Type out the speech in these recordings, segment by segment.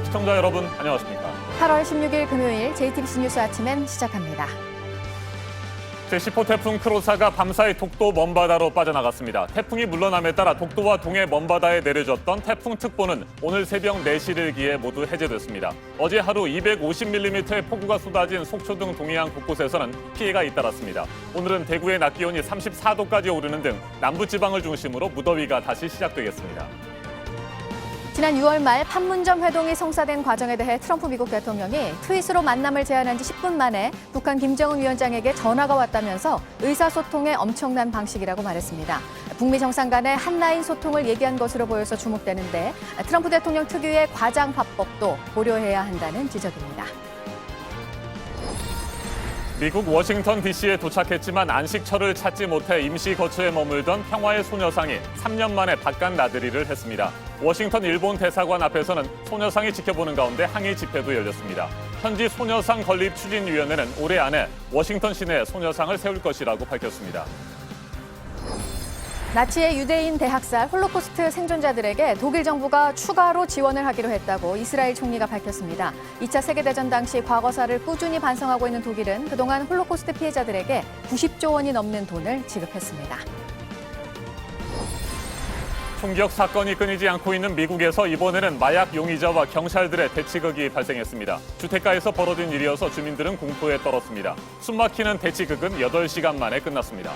시청자 여러분, 안녕하십니까. 8월 16일 금요일 JTBC 뉴스 아침엔 시작합니다. 제10호 태풍 크로사가 밤사이 독도 먼바다로 빠져나갔습니다. 태풍이 물러남에 따라 독도와 동해 먼바다에 내려졌던 태풍특보는 오늘 새벽 4시를 기해 모두 해제됐습니다. 어제 하루 250mm의 폭우가 쏟아진 속초 등 동해안 곳곳에서는 피해가 잇따랐습니다. 오늘은 대구의 낮 기온이 34도까지 오르는 등 남부지방을 중심으로 무더위가 다시 시작되겠습니다. 지난 6월 말 판문점 회동이 성사된 과정에 대해 트럼프 미국 대통령이 트윗으로 만남을 제안한 지 10분 만에 북한 김정은 위원장에게 전화가 왔다면서 의사소통의 엄청난 방식이라고 말했습니다. 북미 정상 간의 한라인 소통을 얘기한 것으로 보여서 주목되는데 트럼프 대통령 특유의 과장 화법도 고려해야 한다는 지적입니다. 미국 워싱턴 DC에 도착했지만 안식처를 찾지 못해 임시 거처에 머물던 평화의 소녀상이 3년 만에 바깥 나들이를 했습니다. 워싱턴 일본 대사관 앞에서는 소녀상이 지켜보는 가운데 항의 집회도 열렸습니다. 현지 소녀상 건립 추진위원회는 올해 안에 워싱턴 시내에 소녀상을 세울 것이라고 밝혔습니다. 나치의 유대인 대학살 홀로코스트 생존자들에게 독일 정부가 추가로 지원을 하기로 했다고 이스라엘 총리가 밝혔습니다. 2차 세계대전 당시 과거사를 꾸준히 반성하고 있는 독일은 그동안 홀로코스트 피해자들에게 90조 원이 넘는 돈을 지급했습니다. 총격 사건이 끊이지 않고 있는 미국에서 이번에는 마약 용의자와 경찰들의 대치극이 발생했습니다. 주택가에서 벌어진 일이어서 주민들은 공포에 떨었습니다. 숨막히는 대치극은 8시간 만에 끝났습니다.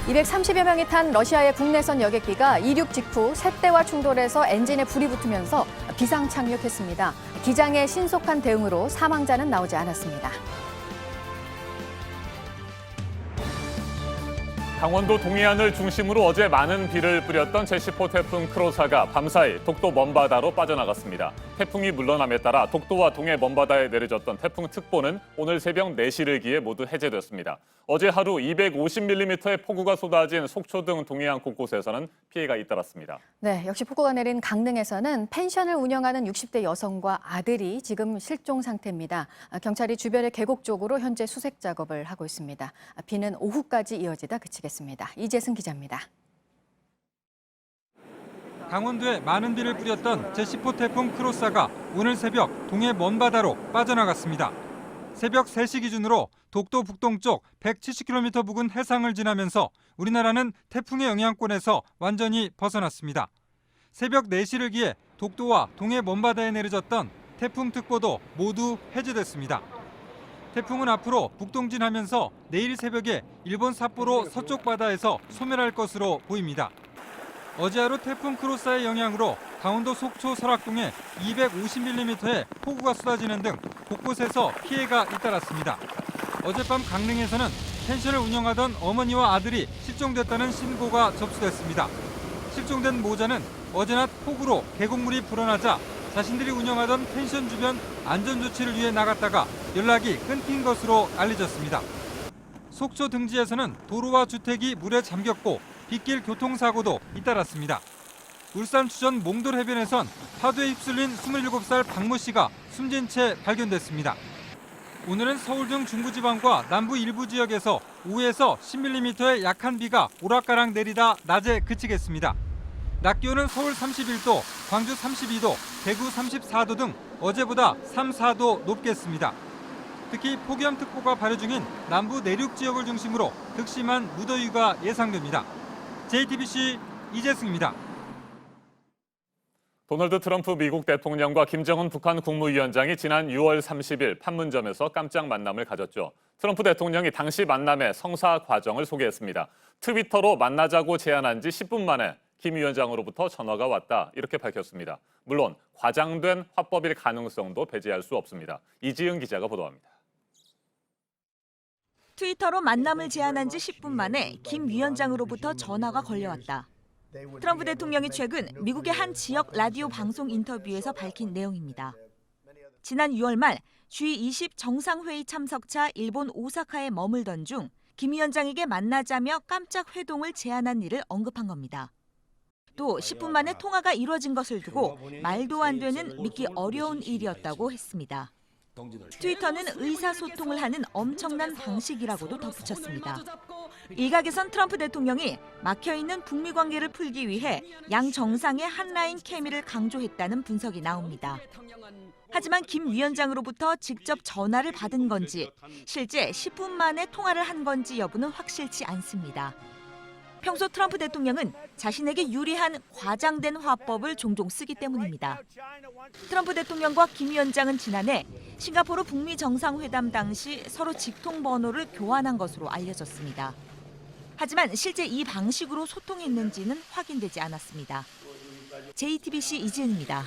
230여 명이 탄 러시아의 국내선 여객기가 이륙 직후 셋대와 충돌해서 엔진에 불이 붙으면서 비상 착륙했습니다. 기장의 신속한 대응으로 사망자는 나오지 않았습니다. 강원도 동해안을 중심으로 어제 많은 비를 뿌렸던 제10호 태풍 크로사가 밤사이 독도 먼바다로 빠져나갔습니다. 태풍이 물러남에 따라 독도와 동해 먼바다에 내려졌던 태풍특보는 오늘 새벽 4시를 기해 모두 해제됐습니다. 어제 하루 250mm의 폭우가 쏟아진 속초 등 동해안 곳곳에서는 피해가 잇따랐습니다. 네, 역시 폭우가 내린 강릉에서는 펜션을 운영하는 60대 여성과 아들이 지금 실종 상태입니다. 경찰이 주변의 계곡 쪽으로 현재 수색 작업을 하고 있습니다. 비는 오후까지 이어지다 그치겠습니다. 이재승 기자입니다. 강원도에 많은 비를 뿌렸던 제10호 태풍 크로사가 오늘 새벽 동해 먼바다로 빠져나갔습니다. 새벽 3시 기준으로 독도 북동쪽 170km 부근 해상을 지나면서 우리나라는 태풍의 영향권에서 완전히 벗어났습니다. 새벽 4시를 기해 독도와 동해 먼바다에 내려졌던 태풍특보도 모두 해제됐습니다. 태풍은 앞으로 북동진하면서 내일 새벽에 일본 삿포로 서쪽 바다에서 소멸할 것으로 보입니다. 어제 하루 태풍 크로사의 영향으로 강원도 속초 설악동에 250mm의 폭우가 쏟아지는 등 곳곳에서 피해가 잇따랐습니다. 어젯밤 강릉에서는 펜션을 운영하던 어머니와 아들이 실종됐다는 신고가 접수됐습니다. 실종된 모자는 어제 낮 폭우로 계곡물이 불어나자 자신들이 운영하던 펜션 주변 안전조치를 위해 나갔다가 연락이 끊긴 것으로 알려졌습니다. 속초 등지에서는 도로와 주택이 물에 잠겼고 빗길 교통사고도 잇따랐습니다. 울산 주전 몽돌 해변에선 파도에 휩쓸린 27살 박모 씨가 숨진 채 발견됐습니다. 오늘은 서울 등 중부지방과 남부 일부 지역에서 5에서 10mm의 약한 비가 오락가락 내리다 낮에 그치겠습니다. 낮 기온은 서울 31도, 광주 32도, 대구 34도 등 어제보다 3, 4도 높겠습니다. 특히 폭염특보가 발효 중인 남부 내륙 지역을 중심으로 극심한 무더위가 예상됩니다. JTBC 이재승입니다. 도널드 트럼프 미국 대통령과 김정은 북한 국무위원장이 지난 6월 30일 판문점에서 깜짝 만남을 가졌죠. 트럼프 대통령이 당시 만남의 성사 과정을 소개했습니다. 트위터로 만나자고 제안한 지 10분 만에 김 위원장으로부터 전화가 왔다, 이렇게 밝혔습니다. 물론 과장된 화법일 가능성도 배제할 수 없습니다. 이지은 기자가 보도합니다. 트위터로 만남을 제안한 지 10분 만에 김 위원장으로부터 전화가 걸려왔다. 트럼프 대통령이 최근 미국의 한 지역 라디오 방송 인터뷰에서 밝힌 내용입니다. 지난 6월 말 G20 정상회의 참석차 일본 오사카에 머물던 중 김 위원장에게 만나자며 깜짝 회동을 제안한 일을 언급한 겁니다. 또 10분 만에 통화가 이루어진 것을 두고 말도 안 되는 믿기 어려운 일이었다고 했습니다. 트위터는 의사소통을 하는 엄청난 방식이라고도 덧붙였습니다. 일각에선 트럼프 대통령이 막혀있는 북미 관계를 풀기 위해 양 정상의 한라인 케미를 강조했다는 분석이 나옵니다. 하지만 김 위원장으로부터 직접 전화를 받은 건지 실제 10분 만에 통화를 한 건지 여부는 확실치 않습니다. 평소 트럼프 대통령은 자신에게 유리한 과장된 화법을 종종 쓰기 때문입니다. 트럼프 대통령과 김 위원장은 지난해 싱가포르 북미 정상회담 당시 서로 직통 번호를 교환한 것으로 알려졌습니다. 하지만 실제 이 방식으로 소통했는지는 확인되지 않았습니다. JTBC 이지은입니다.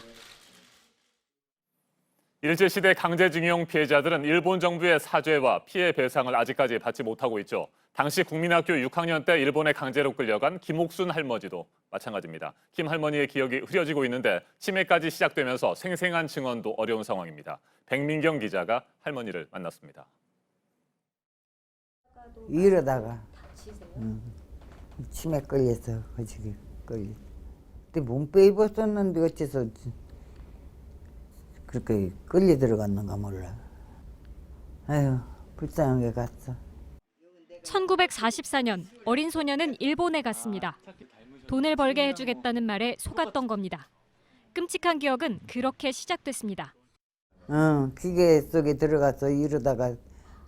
일제시대 강제징용 피해자들은 일본 정부의 사죄와 피해 배상을 아직까지 받지 못하고 있죠. 당시 국민학교 6학년 때 일본에 강제로 끌려간 김옥순 할머니도 마찬가지입니다. 김 할머니의 기억이 흐려지고 있는데 치매까지 시작되면서 생생한 증언도 어려운 상황입니다. 백민경 기자가 할머니를 만났습니다. 이러다가 치매 걸려서 거시기 걸려. 근데 몸빼 입었었는데 어째서 그렇게 끌려 들어갔는가 몰라. 아유, 불쌍하게 갔어. 1944년 어린 소녀는 일본에 갔습니다. 돈을 벌게 해주겠다는 말에 속았던 겁니다. 끔찍한 기억은 그렇게 시작됐습니다. 기계 속에 들어가서 이러다가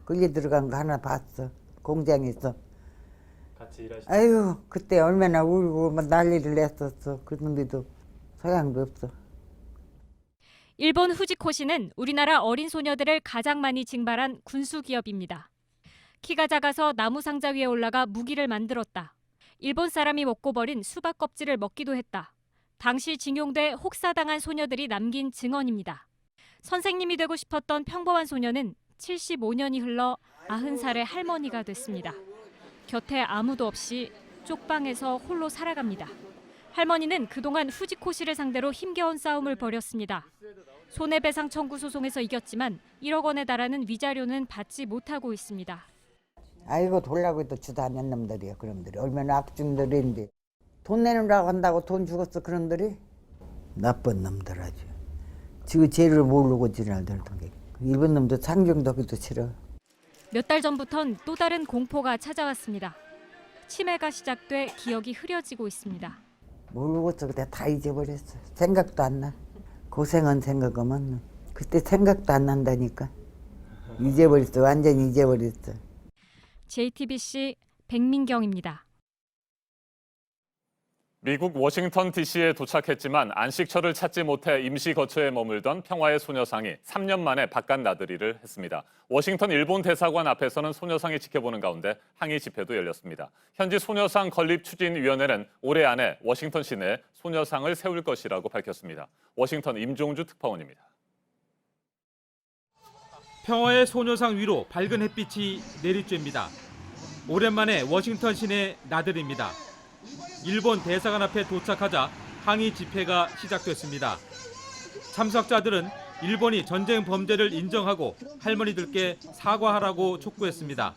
끌려 들어간 거 하나 봤어. 공장에서. 같이 일하시던. 아유, 그때 얼마나 울고 막 난리를 냈었어. 그런데도 소양도 없어. 일본 후지코시는 우리나라 어린 소녀들을 가장 많이 징발한 군수 기업입니다. 키가 작아서 나무 상자 위에 올라가 무기를 만들었다. 일본 사람이 먹고 버린 수박 껍질을 먹기도 했다. 당시 징용돼 혹사당한 소녀들이 남긴 증언입니다. 선생님이 되고 싶었던 평범한 소녀는 75년이 흘러 90살의 할머니가 됐습니다. 곁에 아무도 없이 쪽방에서 홀로 살아갑니다. 할머니는 그동안 후지코시를 상대로 힘겨운 싸움을 벌였습니다. 손해배상 청구 소송에서 이겼지만 1억 원에 달하는 위자료는 받지 못하고 있습니다. 아이고 돌라고 해도 주도 않는 놈들이야. 그놈들이 얼마나 악중들인데 돈 내놓으라고 한다고 돈 주겠어. 그놈들이 나쁜 놈들 아주. 지금 죄를 모르고 지랄들던 게. 일본 놈도 상경덕이도 싫어. 몇 달 전부턴 또 다른 공포가 찾아왔습니다. 치매가 시작돼 기억이 흐려지고 있습니다. 모르고서 그때 다 잊어버렸어. 생각도 안 나. 고생한 생각하면 그때 생각도 안 난다니까. 잊어버렸어. 완전히 잊어버렸어. JTBC 백민경입니다. 미국 워싱턴 DC에 도착했지만 안식처를 찾지 못해 임시 거처에 머물던 평화의 소녀상이 3년 만에 바깥 나들이를 했습니다. 워싱턴 일본 대사관 앞에서는 소녀상이 지켜보는 가운데 항의 집회도 열렸습니다. 현지 소녀상 건립 추진위원회는 올해 안에 워싱턴 시내에 소녀상을 세울 것이라고 밝혔습니다. 워싱턴 임종주 특파원입니다. 평화의 소녀상 위로 밝은 햇빛이 내리쬐입니다. 오랜만에 워싱턴 시내 나들입니다. 일본 대사관 앞에 도착하자 항의 집회가 시작됐습니다. 참석자들은 일본이 전쟁 범죄를 인정하고 할머니들께 사과하라고 촉구했습니다.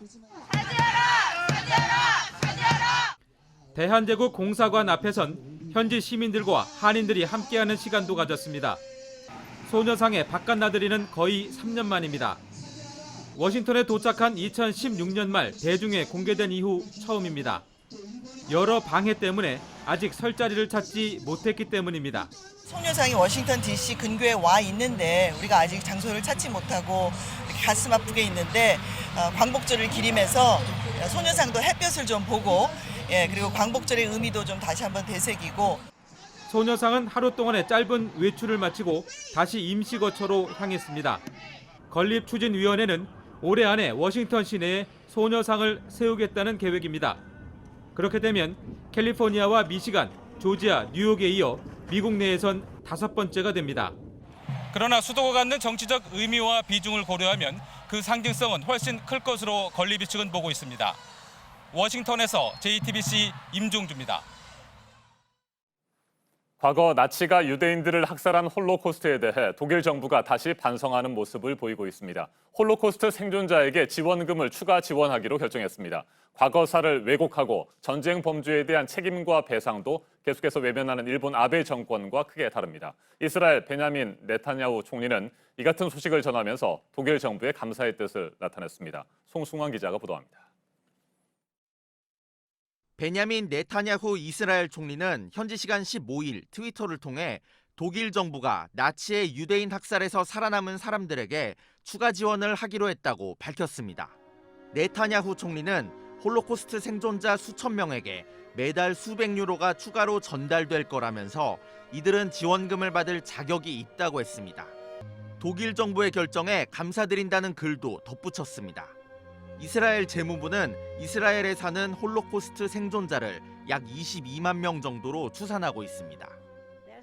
대한제국 공사관 앞에선 현지 시민들과 한인들이 함께하는 시간도 가졌습니다. 소녀상의 바깥 나들이는 거의 3년 만입니다. 워싱턴에 도착한 2016년 말 대중에 공개된 이후 처음입니다. 여러 방해 때문에 아직 설 자리를 찾지 못했기 때문입니다. 소녀상이 워싱턴 DC 근교에 와 있는데 우리가 아직 장소를 찾지 못하고 이렇게 가슴 아프게 있는데 광복절을 기리면서 소녀상도 햇볕을 좀 보고 그리고 광복절의 의미도 좀 다시 한번 되새기고. 소녀상은 하루 동안의 짧은 외출을 마치고 다시 임시거처로 향했습니다. 건립추진위원회는 올해 안에 워싱턴 시내에 소녀상을 세우겠다는 계획입니다. 그렇게 되면 캘리포니아와 미시간, 조지아, 뉴욕에 이어 미국 내에선 5번째가 됩니다. 그러나 수도가 갖는 정치적 의미와 비중을 고려하면 그 상징성은 훨씬 클 것으로 건립위 측은 보고 있습니다. 워싱턴에서 JTBC 임종주입니다. 과거 나치가 유대인들을 학살한 홀로코스트에 대해 독일 정부가 다시 반성하는 모습을 보이고 있습니다. 홀로코스트 생존자에게 지원금을 추가 지원하기로 결정했습니다. 과거사를 왜곡하고 전쟁 범죄에 대한 책임과 배상도 계속해서 외면하는 일본 아베 정권과 크게 다릅니다. 이스라엘 베냐민 네타냐후 총리는 이 같은 소식을 전하면서 독일 정부에 감사의 뜻을 나타냈습니다. 송승환 기자가 보도합니다. 베냐민 네타냐후 이스라엘 총리는 현지 시간 15일 트위터를 통해 독일 정부가 나치의 유대인 학살에서 살아남은 사람들에게 추가 지원을 하기로 했다고 밝혔습니다. 네타냐후 총리는 홀로코스트 생존자 수천 명에게 매달 수백 유로가 추가로 전달될 거라면서 이들은 지원금을 받을 자격이 있다고 했습니다. 독일 정부의 결정에 감사드린다는 글도 덧붙였습니다. 이스라엘 재무부는 이스라엘에 사는 홀로코스트 생존자를 약 22만 명 정도로 추산하고 있습니다.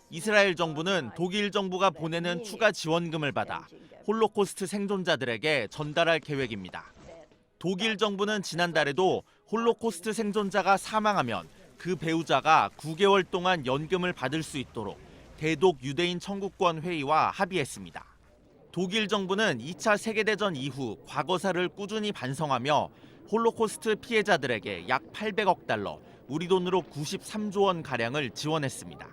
이스라엘 정부는 독일 정부가 보내는 추가 지원금을 받아 홀로코스트 생존자들에게 전달할 계획입니다. 독일 정부는 지난달에도 홀로코스트 생존자가 사망하면 그 배우자가 9개월 동안 연금을 받을 수 있도록 대독 유대인 청구권 회의와 합의했습니다. 독일 정부는 2차 세계대전 이후 과거사를 꾸준히 반성하며 홀로코스트 피해자들에게 약 800억 달러, 우리 돈으로 93조 원 가량을 지원했습니다.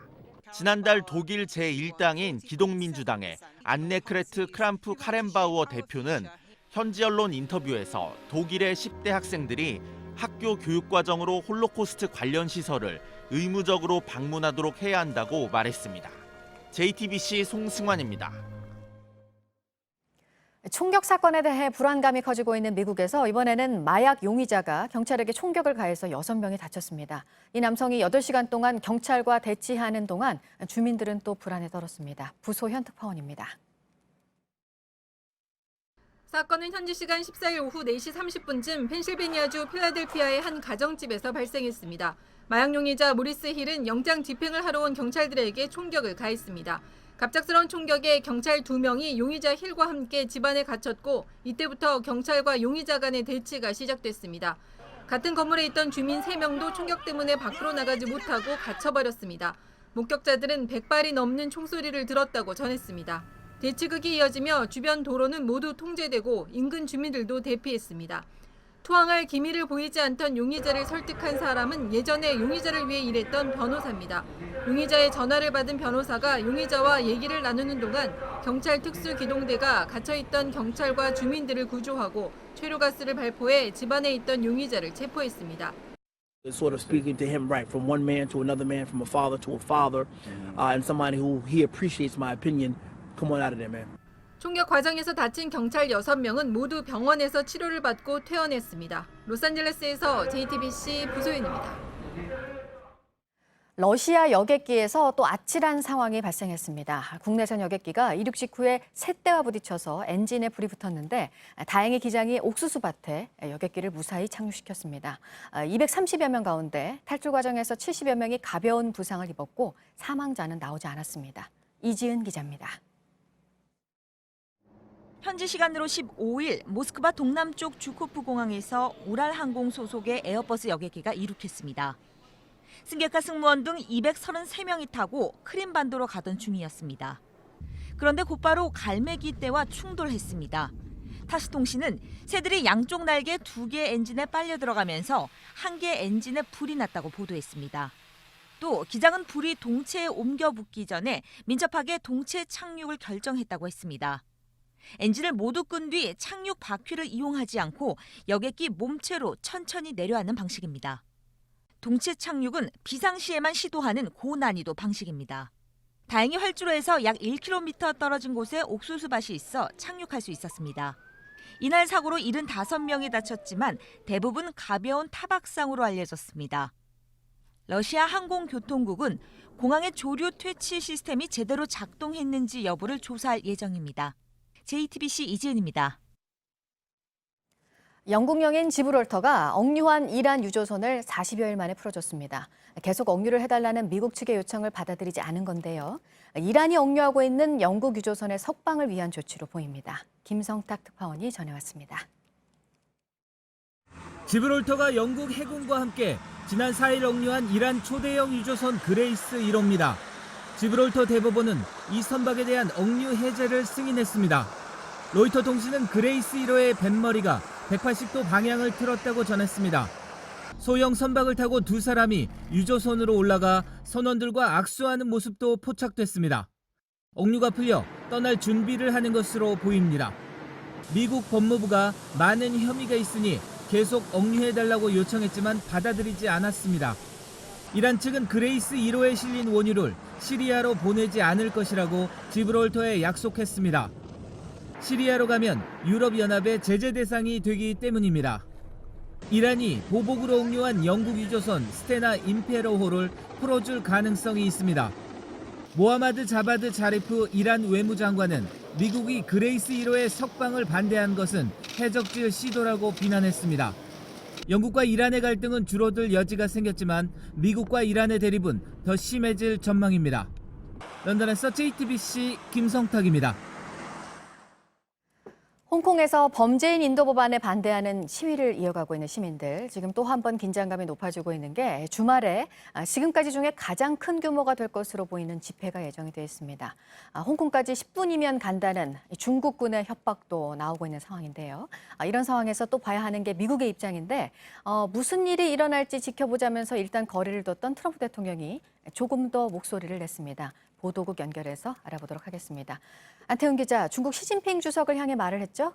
지난달 독일 제1당인 기독민주당의 안네크레트 크람프 카렌바우어 대표는 현지 언론 인터뷰에서 독일의 10대 학생들이 학교 교육과정으로 홀로코스트 관련 시설을 의무적으로 방문하도록 해야 한다고 말했습니다. JTBC 송승환입니다. 총격 사건에 대해 불안감이 커지고 있는 미국에서 이번에는 마약 용의자가 경찰에게 총격을 가해서 6명이 다쳤습니다. 이 남성이 8시간 동안 경찰과 대치하는 동안 주민들은 또 불안에 떨었습니다. 부소현 특파원입니다. 사건은 현지 시간 14일 오후 4시 30분쯤 펜실베니아주 필라델피아의 한 가정집에서 발생했습니다. 마약 용의자 모리스 힐은 영장 집행을 하러 온 경찰들에게 총격을 가했습니다. 갑작스러운 총격에 경찰 2명이 용의자 힐과 함께 집안에 갇혔고 이때부터 경찰과 용의자 간의 대치가 시작됐습니다. 같은 건물에 있던 주민 3명도 총격 때문에 밖으로 나가지 못하고 갇혀버렸습니다. 목격자들은 100발이 넘는 총소리를 들었다고 전했습니다. 대치극이 이어지며 주변 도로는 모두 통제되고 인근 주민들도 대피했습니다. 투항할 기미를 보이지 않던 용의자를 설득한 사람은 예전에 용의자를 위해 일했던 변호사입니다. 용의자의 전화를 받은 변호사가 용의자와 얘기를 나누는 동안 경찰 특수기동대가 갇혀있던 경찰과 주민들을 구조하고催涙가스를 발포해 집안에 있던 용의자를 체포했습니다. Sort of speaking to him right from one man to another man, from a father to a father, and somebody who he appreciates my opinion. Come on out of there, man. 총격 과정에서 다친 경찰 6명은 모두 병원에서 치료를 받고 퇴원했습니다. 로스앤젤레스에서 JTBC 부소연입니다. 러시아 여객기에서 또 아찔한 상황이 발생했습니다. 국내선 여객기가 이륙 직후에 샛대와 부딪혀서 엔진에 불이 붙었는데 다행히 기장이 옥수수밭에 여객기를 무사히 착륙시켰습니다. 230여 명 가운데 탈출 과정에서 70여 명이 가벼운 부상을 입었고 사망자는 나오지 않았습니다. 이지은 기자입니다. 현지 시간으로 15일 모스크바 동남쪽 주코프 공항에서 우랄항공 소속의 에어버스 여객기가 이륙했습니다. 승객과 승무원 등 233명이 타고 크림반도로 가던 중이었습니다. 그런데 곧바로 갈매기 떼와 충돌했습니다. 타스통신은 새들이 양쪽 날개 2개 엔진에 빨려 들어가면서 한 개 엔진에 불이 났다고 보도했습니다. 또 기장은 불이 동체에 옮겨 붙기 전에 민첩하게 동체 착륙을 결정했다고 했습니다. 엔진을 모두 끈 뒤 착륙 바퀴를 이용하지 않고 여객기 몸체로 천천히 내려앉는 방식입니다. 동체 착륙은 비상시에만 시도하는 고난이도 방식입니다. 다행히 활주로에서 약 1km 떨어진 곳에 옥수수밭이 있어 착륙할 수 있었습니다. 이날 사고로 75명이 다쳤지만 대부분 가벼운 타박상으로 알려졌습니다. 러시아 항공교통국은 공항의 조류 퇴치 시스템이 제대로 작동했는지 여부를 조사할 예정입니다. JTBC 이지은입니다. 영국령인 지브롤터가 억류한 이란 유조선을 40여일 만에 풀어줬습니다. 계속 억류를 해달라는 미국 측의 요청을 받아들이지 않은 건데요. 이란이 억류하고 있는 영국 유조선의 석방을 위한 조치로 보입니다. 김성탁 특파원이 전해왔습니다. 지브롤터가 영국 해군과 함께 지난 4일 억류한 이란 초대형 유조선 그레이스 1호입니다. 지브롤터 대법원은 이 선박에 대한 억류 해제를 승인했습니다. 로이터 통신은 그레이스 1호의 뱃머리가 180도 방향을 틀었다고 전했습니다. 소형 선박을 타고 두 사람이 유조선으로 올라가 선원들과 악수하는 모습도 포착됐습니다. 억류가 풀려 떠날 준비를 하는 것으로 보입니다. 미국 법무부가 많은 혐의가 있으니 계속 억류해달라고 요청했지만 받아들이지 않았습니다. 이란 측은 그레이스 1호에 실린 원유를 시리아로 보내지 않을 것이라고 지브롤터에 약속했습니다. 시리아로 가면 유럽연합의 제재 대상이 되기 때문입니다. 이란이 보복으로 억류한 영국 유조선 스테나 임페로호를 풀어줄 가능성이 있습니다. 모하마드 자바드 자리프 이란 외무장관은 미국이 그레이스 1호의 석방을 반대한 것은 해적질 시도라고 비난했습니다. 영국과 이란의 갈등은 줄어들 여지가 생겼지만 미국과 이란의 대립은 더 심해질 전망입니다. 런던에서 JTBC 김성탁입니다. 홍콩에서 범죄인 인도 법안에 반대하는 시위를 이어가고 있는 시민들, 지금 또 한 번 긴장감이 높아지고 있는 게 주말에 지금까지 중에 가장 큰 규모가 될 것으로 보이는 집회가 예정이 되어 있습니다. 홍콩까지 10분이면 간다는 중국군의 협박도 나오고 있는 상황인데요. 이런 상황에서 또 봐야 하는 게 미국의 입장인데 무슨 일이 일어날지 지켜보자면서 일단 거리를 뒀던 트럼프 대통령이 조금 더 목소리를 냈습니다. 보도국 연결해서 알아보도록 하겠습니다. 안태훈 기자, 중국 시진핑 주석을 향해 말을 했죠?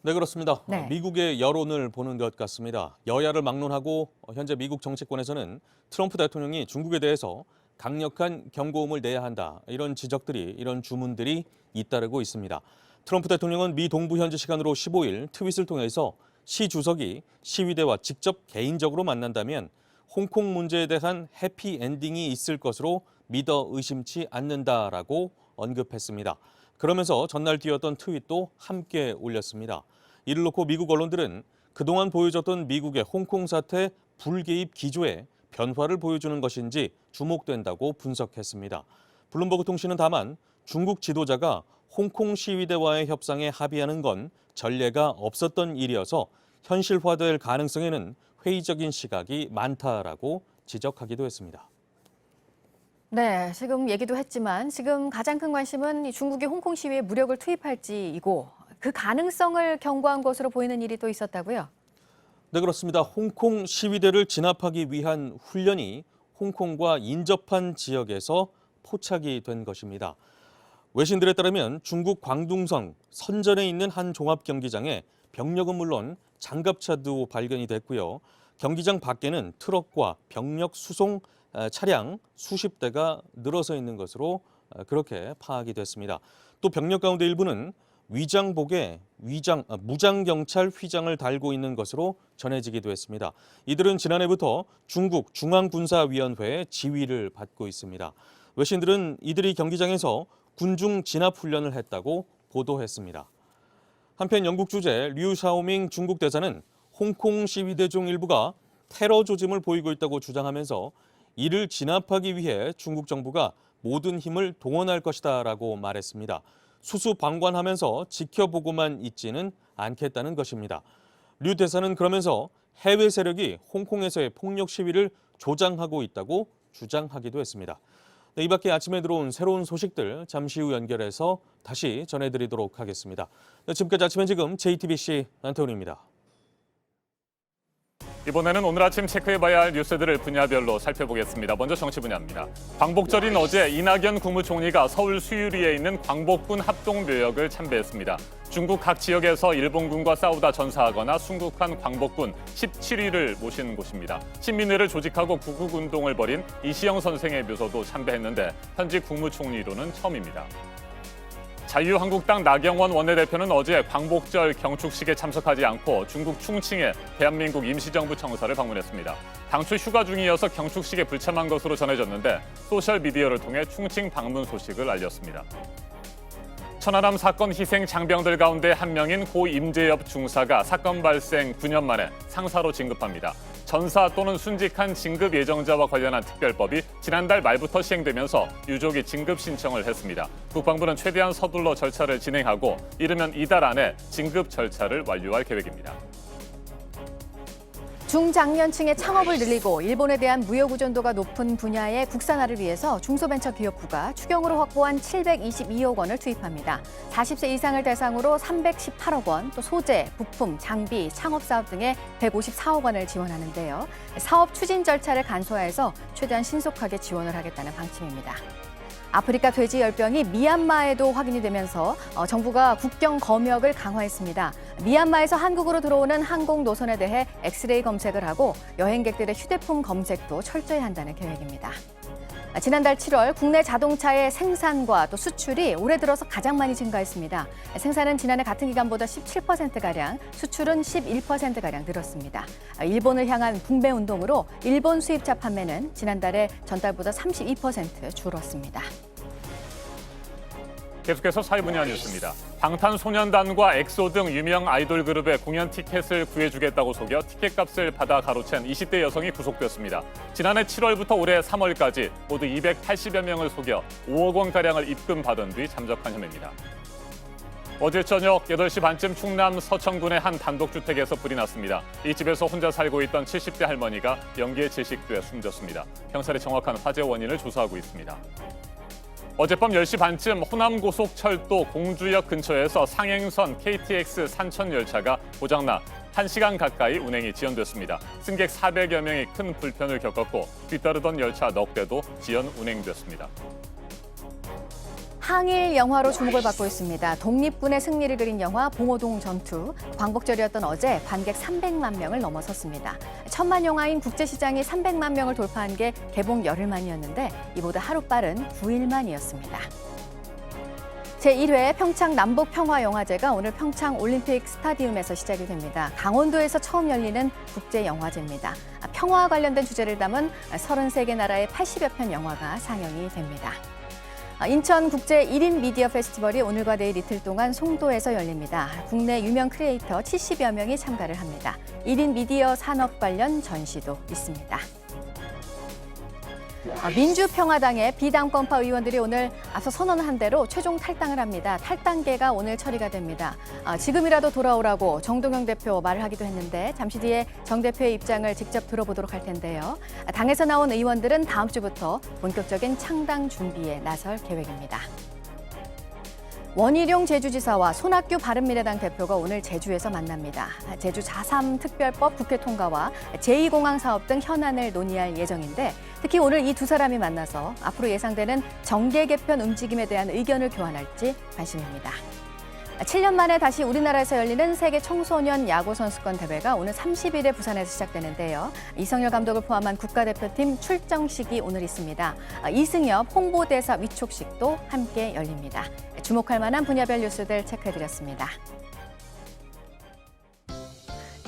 네, 그렇습니다. 네. 미국의 여론을 보는 것 같습니다. 여야를 막론하고 현재 미국 정치권에서는 트럼프 대통령이 중국에 대해서 강력한 경고음을 내야 한다. 이런 지적들이, 이런 주문들이 잇따르고 있습니다. 트럼프 대통령은 미 동부 현지 시간으로 15일 트윗을 통해서 시 주석이 시위대와 직접 개인적으로 만난다면 홍콩 문제에 대한 해피엔딩이 있을 것으로 믿어 의심치 않는다라고 언급했습니다. 그러면서 전날 띄웠던 트윗도 함께 올렸습니다. 이를 놓고 미국 언론들은 그동안 보여줬던 미국의 홍콩 사태 불개입 기조에 변화를 보여주는 것인지 주목된다고 분석했습니다. 블룸버그 통신은 다만 중국 지도자가 홍콩 시위대와의 협상에 합의하는 건 전례가 없었던 일이어서 현실화될 가능성에는 회의적인 시각이 많다라고 지적하기도 했습니다. 네, 지금 얘기도 했지만 지금 가장 큰 관심은 중국이 홍콩 시위에 무력을 투입할지이고 그 가능성을 경고한 것으로 보이는 일이 또 있었다고요? 네, 그렇습니다. 홍콩 시위대를 진압하기 위한 훈련이 홍콩과 인접한 지역에서 포착이 된 것입니다. 외신들에 따르면 중국 광둥성 선전에 있는 한 종합 경기장에 병력은 물론 장갑차도 발견이 됐고요. 경기장 밖에는 트럭과 병력 수송 차량 수십 대가 늘어서 있는 것으로 그렇게 파악이 됐습니다. 또 병력 가운데 일부는 위장복에 무장경찰 휘장을 달고 있는 것으로 전해지기도 했습니다. 이들은 지난해부터 중국 중앙군사위원회의 지휘를 받고 있습니다. 외신들은 이들이 경기장에서 군중 진압 훈련을 했다고 보도했습니다. 한편 영국 주재 류 샤오밍 중국 대사는 홍콩 시위대 중 일부가 테러 조짐을 보이고 있다고 주장하면서 이를 진압하기 위해 중국 정부가 모든 힘을 동원할 것이다라고 말했습니다. 수수방관하면서 지켜보고만 있지는 않겠다는 것입니다. 류 대사는 그러면서 해외 세력이 홍콩에서의 폭력 시위를 조장하고 있다고 주장하기도 했습니다. 네, 이 밖에 아침에 들어온 새로운 소식들 잠시 후 연결해서 다시 전해드리도록 하겠습니다. 네, 지금까지 아침엔 지금 JTBC 안태훈입니다. 이번에는 오늘 아침 체크해봐야 할 뉴스들을 분야별로 살펴보겠습니다. 먼저 정치 분야입니다. 광복절인 어제 이낙연 국무총리가 서울 수유리에 있는 광복군 합동묘역을 참배했습니다. 중국 각 지역에서 일본군과 싸우다 전사하거나 순국한 광복군 17위를 모신 곳입니다. 신민회를 조직하고 구국운동을 벌인 이시영 선생의 묘소도 참배했는데 현직 국무총리로는 처음입니다. 자유한국당 나경원 원내대표는 어제 광복절 경축식에 참석하지 않고 중국 충칭의 대한민국 임시정부 청사를 방문했습니다. 당초 휴가 중이어서 경축식에 불참한 것으로 전해졌는데 소셜미디어를 통해 충칭 방문 소식을 알렸습니다. 천안함 사건 희생 장병들 가운데 한 명인 고 임재엽 중사가 사건 발생 9년 만에 상사로 진급합니다. 전사 또는 순직한 진급 예정자와 관련한 특별법이 지난달 말부터 시행되면서 유족이 진급 신청을 했습니다. 국방부는 최대한 서둘러 절차를 진행하고 이르면 이달 안에 진급 절차를 완료할 계획입니다. 중장년층의 창업을 늘리고 일본에 대한 무역 의존도가 높은 분야의 국산화를 위해서 중소벤처기업부가 추경으로 확보한 722억 원을 투입합니다. 40세 이상을 대상으로 318억 원, 또 소재, 부품, 장비, 창업사업 등에 154억 원을 지원하는데요. 사업 추진 절차를 간소화해서 최대한 신속하게 지원을 하겠다는 방침입니다. 아프리카 돼지 열병이 미얀마에도 확인이 되면서 정부가 국경 검역을 강화했습니다. 미얀마에서 한국으로 들어오는 항공 노선에 대해 엑스레이 검색을 하고 여행객들의 휴대폰 검색도 철저히 한다는 계획입니다. 지난달 7월 국내 자동차의 생산과 또 수출이 올해 들어서 가장 많이 증가했습니다. 생산은 지난해 같은 기간보다 17%가량, 수출은 11%가량 늘었습니다. 일본을 향한 북매 운동으로 일본 수입차 판매는 지난달에 전달보다 32% 줄었습니다. 계속해서 사회 분야 뉴스입니다. 방탄소년단과 엑소 등 유명 아이돌 그룹의 공연 티켓을 구해주겠다고 속여 티켓값을 받아 가로챈 20대 여성이 구속됐습니다. 지난해 7월부터 올해 3월까지 모두 280여 명을 속여 5억 원가량을 입금받은 뒤 잠적한 혐의입니다. 어제 저녁 8시 반쯤 충남 서천군의 한 단독주택에서 불이 났습니다. 이 집에서 혼자 살고 있던 70대 할머니가 연기에 질식돼 숨졌습니다. 경찰이 정확한 화재 원인을 조사하고 있습니다. 어젯밤 10시 반쯤 호남고속철도 공주역 근처에서 상행선 KTX 산천 열차가 고장나 1시간 가까이 운행이 지연됐습니다. 승객 400여 명이 큰 불편을 겪었고 뒤따르던 열차 넉 대도 지연 운행됐습니다. 항일 영화로 주목을 받고 있습니다. 독립군의 승리를 그린 영화 봉오동 전투. 광복절이었던 어제 관객 300만 명을 넘어섰습니다. 천만 영화인 국제시장이 300만 명을 돌파한 게 개봉 열흘 만이었는데 이보다 하루 빠른 9일 만이었습니다. 제1회 평창 남북평화영화제가 오늘 평창 올림픽 스타디움에서 시작이 됩니다. 강원도에서 처음 열리는 국제영화제입니다. 평화와 관련된 주제를 담은 33개 나라의 80여 편 영화가 상영이 됩니다. 인천국제 1인 미디어 페스티벌이 오늘과 내일 이틀 동안 송도에서 열립니다. 국내 유명 크리에이터 70여 명이 참가를 합니다. 1인 미디어 산업 관련 전시도 있습니다. 민주평화당의 비당권파 의원들이 오늘 앞서 선언한 대로 최종 탈당을 합니다. 탈당계가 오늘 처리가 됩니다. 지금이라도 돌아오라고 정동영 대표 말을 하기도 했는데 잠시 뒤에 정 대표의 입장을 직접 들어보도록 할 텐데요. 당에서 나온 의원들은 다음 주부터 본격적인 창당 준비에 나설 계획입니다. 원희룡 제주지사와 손학규 바른미래당 대표가 오늘 제주에서 만납니다. 제주 4.3 특별법 국회 통과와 제2공항 사업 등 현안을 논의할 예정인데 특히 오늘 이 두 사람이 만나서 앞으로 예상되는 정계 개편 움직임에 대한 의견을 교환할지 관심입니다. 7년 만에 다시 우리나라에서 열리는 세계 청소년 야구 선수권 대회가 오늘 30일에 부산에서 시작되는데요. 이성열 감독을 포함한 국가대표팀 출정식이 오늘 있습니다. 이승엽 홍보대사 위촉식도 함께 열립니다. 주목할 만한 분야별 뉴스들 체크해드렸습니다.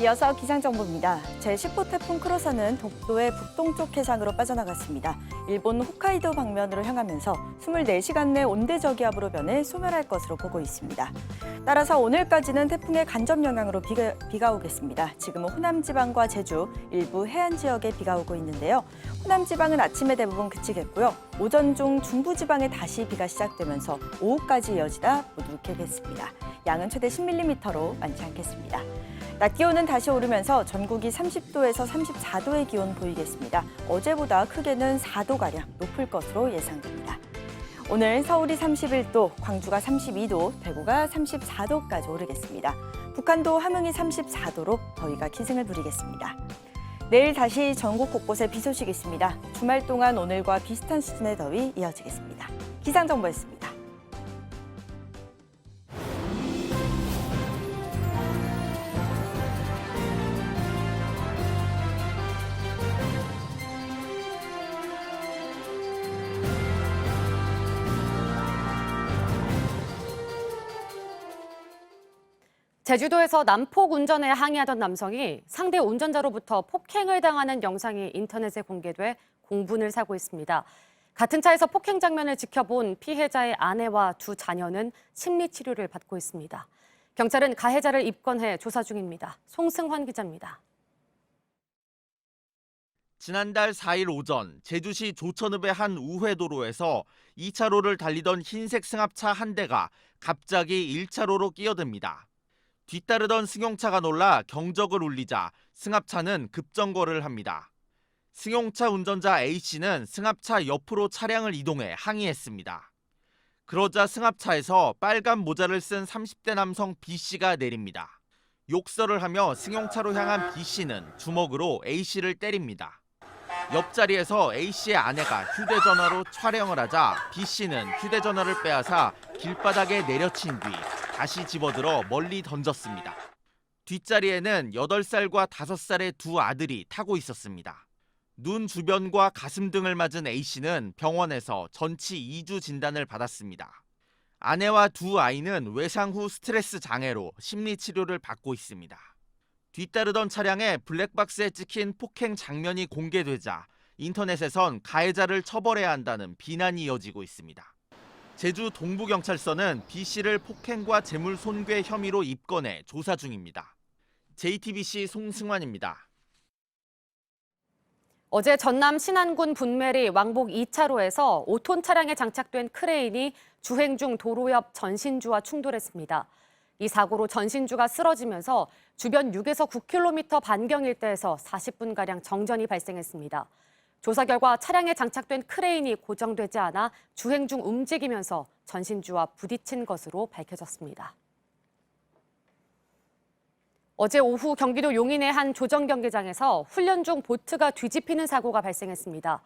이어서 기상정보입니다. 제10호 태풍 크로사는 독도의 북동쪽 해상으로 빠져나갔습니다. 일본 홋카이도 방면으로 향하면서 24시간 내 온대저기압으로 변해 소멸할 것으로 보고 있습니다. 따라서 오늘까지는 태풍의 간접 영향으로 비가 오겠습니다. 지금은 호남 지방과 제주, 일부 해안 지역에 비가 오고 있는데요. 호남 지방은 아침에 대부분 그치겠고요. 오전 중 중부 지방에 다시 비가 시작되면서 오후까지 이어지다 모두 개겠습니다. 양은 최대 10mm로 많지 않겠습니다. 낮 기온은 다시 오르면서 전국이 30도에서 34도의 기온 보이겠습니다. 어제보다 크게는 4도가량 높을 것으로 예상됩니다. 오늘 서울이 31도, 광주가 32도, 대구가 34도까지 오르겠습니다. 북한도 함흥이 34도로 더위가 기승을 부리겠습니다. 내일 다시 전국 곳곳에 비 소식이 있습니다. 주말 동안 오늘과 비슷한 수준의 더위 이어지겠습니다. 기상정보였습니다. 제주도에서 난폭 운전에 항의하던 남성이 상대 운전자로부터 폭행을 당하는 영상이 인터넷에 공개돼 공분을 사고 있습니다. 같은 차에서 폭행 장면을 지켜본 피해자의 아내와 두 자녀는 심리치료를 받고 있습니다. 경찰은 가해자를 입건해 조사 중입니다. 송승환 기자입니다. 지난달 4일 오전 제주시 조천읍의 한 우회도로에서 2차로를 달리던 흰색 승합차 한 대가 갑자기 1차로로 끼어듭니다. 뒤따르던 승용차가 놀라 경적을 울리자 승합차는 급정거를 합니다. 승용차 운전자 A씨는 승합차 옆으로 차량을 이동해 항의했습니다. 그러자 승합차에서 빨간 모자를 쓴 30대 남성 B씨가 내립니다. 욕설을 하며 승용차로 향한 B씨는 주먹으로 A씨를 때립니다. 옆자리에서 A씨의 아내가 휴대전화로 촬영을 하자 B씨는 휴대전화를 빼앗아 길바닥에 내려친 뒤 다시 집어들어 멀리 던졌습니다. 뒷자리에는 8살과 5살의 두 아들이 타고 있었습니다. 눈 주변과 가슴 등을 맞은 A씨는 병원에서 전치 2주 진단을 받았습니다. 아내와 두 아이는 외상 후 스트레스 장애로 심리치료를 받고 있습니다. 뒤따르던 차량에 블랙박스에 찍힌 폭행 장면이 공개되자 인터넷에선 가해자를 처벌해야 한다는 비난이 이어지고 있습니다. 제주 동부경찰서는 B씨를 폭행과 재물 손괴 혐의로 입건해 조사 중입니다. JTBC 송승환입니다. 어제 전남 신안군 분매리 왕복 2차로에서 5톤 차량에 장착된 크레인이 주행 중 도로 옆 전신주와 충돌했습니다. 이 사고로 전신주가 쓰러지면서 주변 6에서 9km 반경 일대에서 40분가량 정전이 발생했습니다. 조사 결과 차량에 장착된 크레인이 고정되지 않아 주행 중 움직이면서 전신주와 부딪힌 것으로 밝혀졌습니다. 어제 오후 경기도 용인의 한 조정 경기장에서 훈련 중 보트가 뒤집히는 사고가 발생했습니다.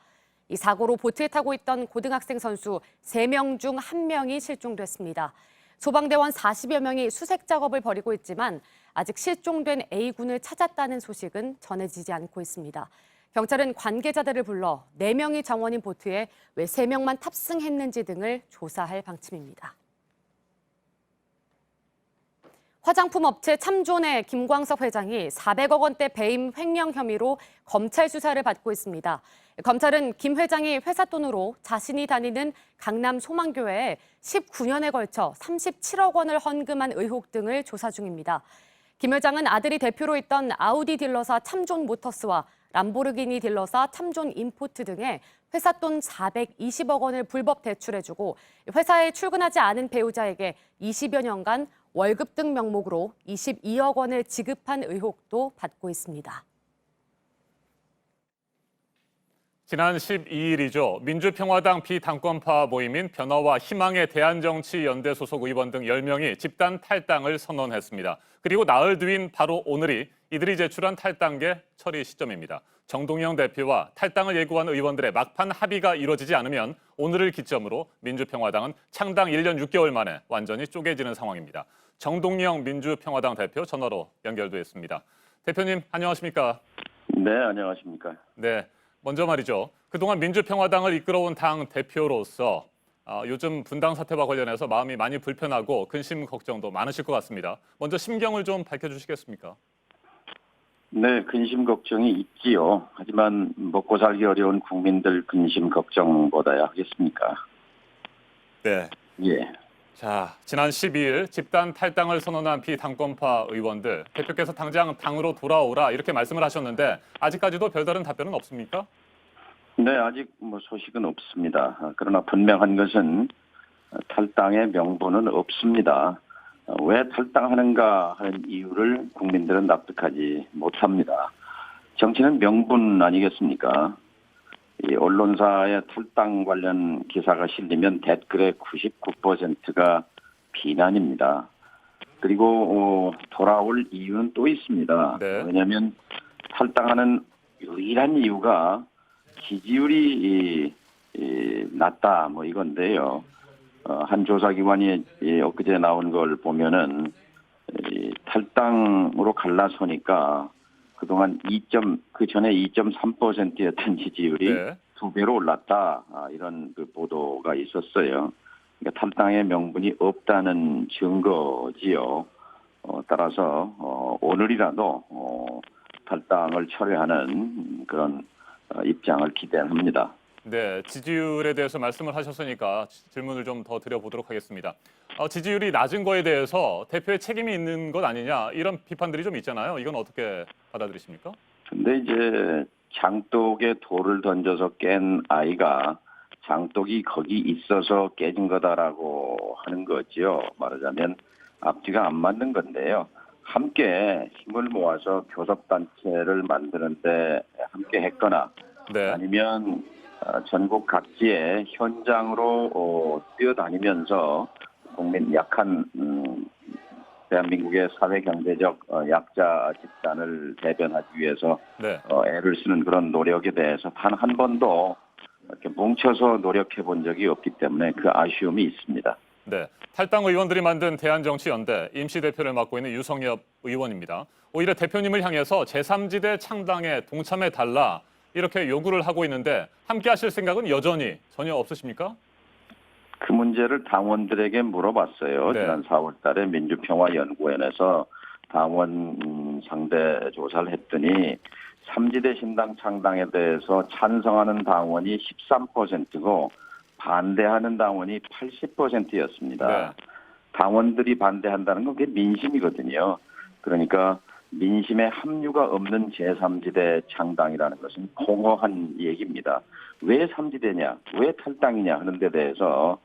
이 사고로 보트에 타고 있던 고등학생 선수 3명 중 1명이 실종됐습니다. 소방대원 40여 명이 수색 작업을 벌이고 있지만 아직 실종된 A군을 찾았다는 소식은 전해지지 않고 있습니다. 경찰은 관계자들을 불러 4명이 정원인 보트에 왜 3명만 탑승했는지 등을 조사할 방침입니다. 화장품 업체 참존의 김광석 회장이 400억 원대 배임 횡령 혐의로 검찰 수사를 받고 있습니다. 검찰은 김 회장이 회사 돈으로 자신이 다니는 강남 소망교회에 19년에 걸쳐 37억 원을 헌금한 의혹 등을 조사 중입니다. 김 회장은 아들이 대표로 있던 아우디 딜러사 참존 모터스와 람보르기니 딜러사 참존 임포트 등에 회사 돈 420억 원을 불법 대출해주고 회사에 출근하지 않은 배우자에게 20여 년간 월급 등 명목으로 22억 원을 지급한 의혹도 받고 있습니다. 지난 12일이죠. 민주평화당 비당권파 모임인 변화와 희망의 대한정치연대 소속 의원 등 10명이 집단 탈당을 선언했습니다. 그리고 나흘 뒤인 바로 오늘이 이들이 제출한 탈당계 처리 시점입니다. 정동영 대표와 탈당을 예고한 의원들의 막판 합의가 이루어지지 않으면 오늘을 기점으로 민주평화당은 창당 1년 6개월 만에 완전히 쪼개지는 상황입니다. 정동영 민주평화당 대표 전화로 연결돼 있습니다. 대표님 안녕하십니까? 네, 안녕하십니까? 네, 먼저 말이죠. 그동안 민주평화당을 이끌어온 당 대표로서 요즘 분당 사태와 관련해서 마음이 많이 불편하고 근심 걱정도 많으실 것 같습니다. 먼저 심경을 좀 밝혀주시겠습니까? 네, 근심 걱정이 있지요. 하지만 먹고 살기 어려운 국민들 근심 걱정보다야 하겠습니까? 네. 예. 자, 지난 12일 집단 탈당을 선언한 비당권파 의원들, 대표께서 당장 당으로 돌아오라 이렇게 말씀을 하셨는데 아직까지도 별다른 답변은 없습니까? 네, 아직 소식은 없습니다. 그러나 분명한 것은 탈당의 명분은 없습니다. 왜 탈당하는가 하는 이유를 국민들은 납득하지 못합니다. 정치는 명분 아니겠습니까? 이 언론사의 탈당 관련 기사가 실리면 댓글의 99%가 비난입니다. 그리고 돌아올 이유는 또 있습니다. 네. 왜냐하면 탈당하는 유일한 이유가 지지율이 낮다 이건데요. 한 조사기관이 엊그제 나온 걸 보면은 탈당으로 갈라서니까 그동안 그 전에 2.3%였던 지지율이 네. 2배로 올랐다. 이런 그 보도가 있었어요. 그러니까 탈당의 명분이 없다는 증거지요. 따라서 오늘이라도 탈당을 철회하는 그런 입장을 기대합니다. 네, 지지율에 대해서 말씀을 하셨으니까 질문을 좀 더 드려보도록 하겠습니다. 지지율이 낮은 거에 대해서 대표의 책임이 있는 것 아니냐 이런 비판들이 좀 있잖아요. 이건 어떻게 받아들이십니까? 근데 이제 장독에 돌을 던져서 깬 아이가 장독이 거기 있어서 깨진 거다라고 하는 거죠. 말하자면 앞뒤가 안 맞는 건데요. 함께 힘을 모아서 교섭단체를 만드는데 함께 했거나 네. 아니면 전국 각지의 현장으로 뛰어다니면서 국민 약한 대한민국의 사회 경제적 약자 집단을 대변하기 위해서 네. 애를 쓰는 그런 노력에 대해서 단 한 번도 이렇게 뭉쳐서 노력해 본 적이 없기 때문에 그 아쉬움이 있습니다. 네, 탈당 의원들이 만든 대한정치연대 임시대표를 맡고 있는 유성엽 의원입니다. 오히려 대표님을 향해서 제3지대 창당에 동참해달라 이렇게 요구를 하고 있는데 함께 하실 생각은 여전히 전혀 없으십니까? 그 문제를 당원들에게 물어봤어요. 네. 지난 4월 달에 민주평화연구원에서 당원 상대 조사를 했더니 3지대 신당 창당에 대해서 찬성하는 당원이 13%고 반대하는 당원이 80%였습니다. 네. 당원들이 반대한다는 건 그게 민심이거든요. 그러니까 민심에 합류가 없는 제3지대 창당이라는 것은 공허한 얘기입니다. 왜 3지대냐, 왜 탈당이냐 하는 데 대해서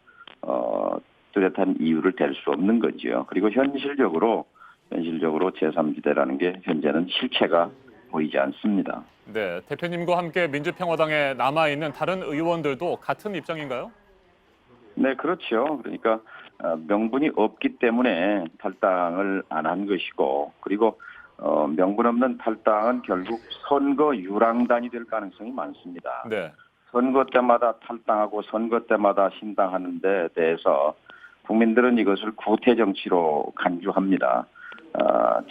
뚜렷한 이유를 댈 수 없는 거죠. 그리고 현실적으로 제3지대라는 게 현재는 실체가 보이지 않습니다. 네, 대표님과 함께 민주평화당에 남아있는 다른 의원들도 같은 입장인가요? 네, 그렇죠. 그러니까 명분이 없기 때문에 탈당을 안 한 것이고, 그리고 명분 없는 탈당은 결국 선거 유랑단이 될 가능성이 많습니다. 네. 선거 때마다 탈당하고 선거 때마다 신당하는 데 대해서 국민들은 이것을 구태 정치로 간주합니다.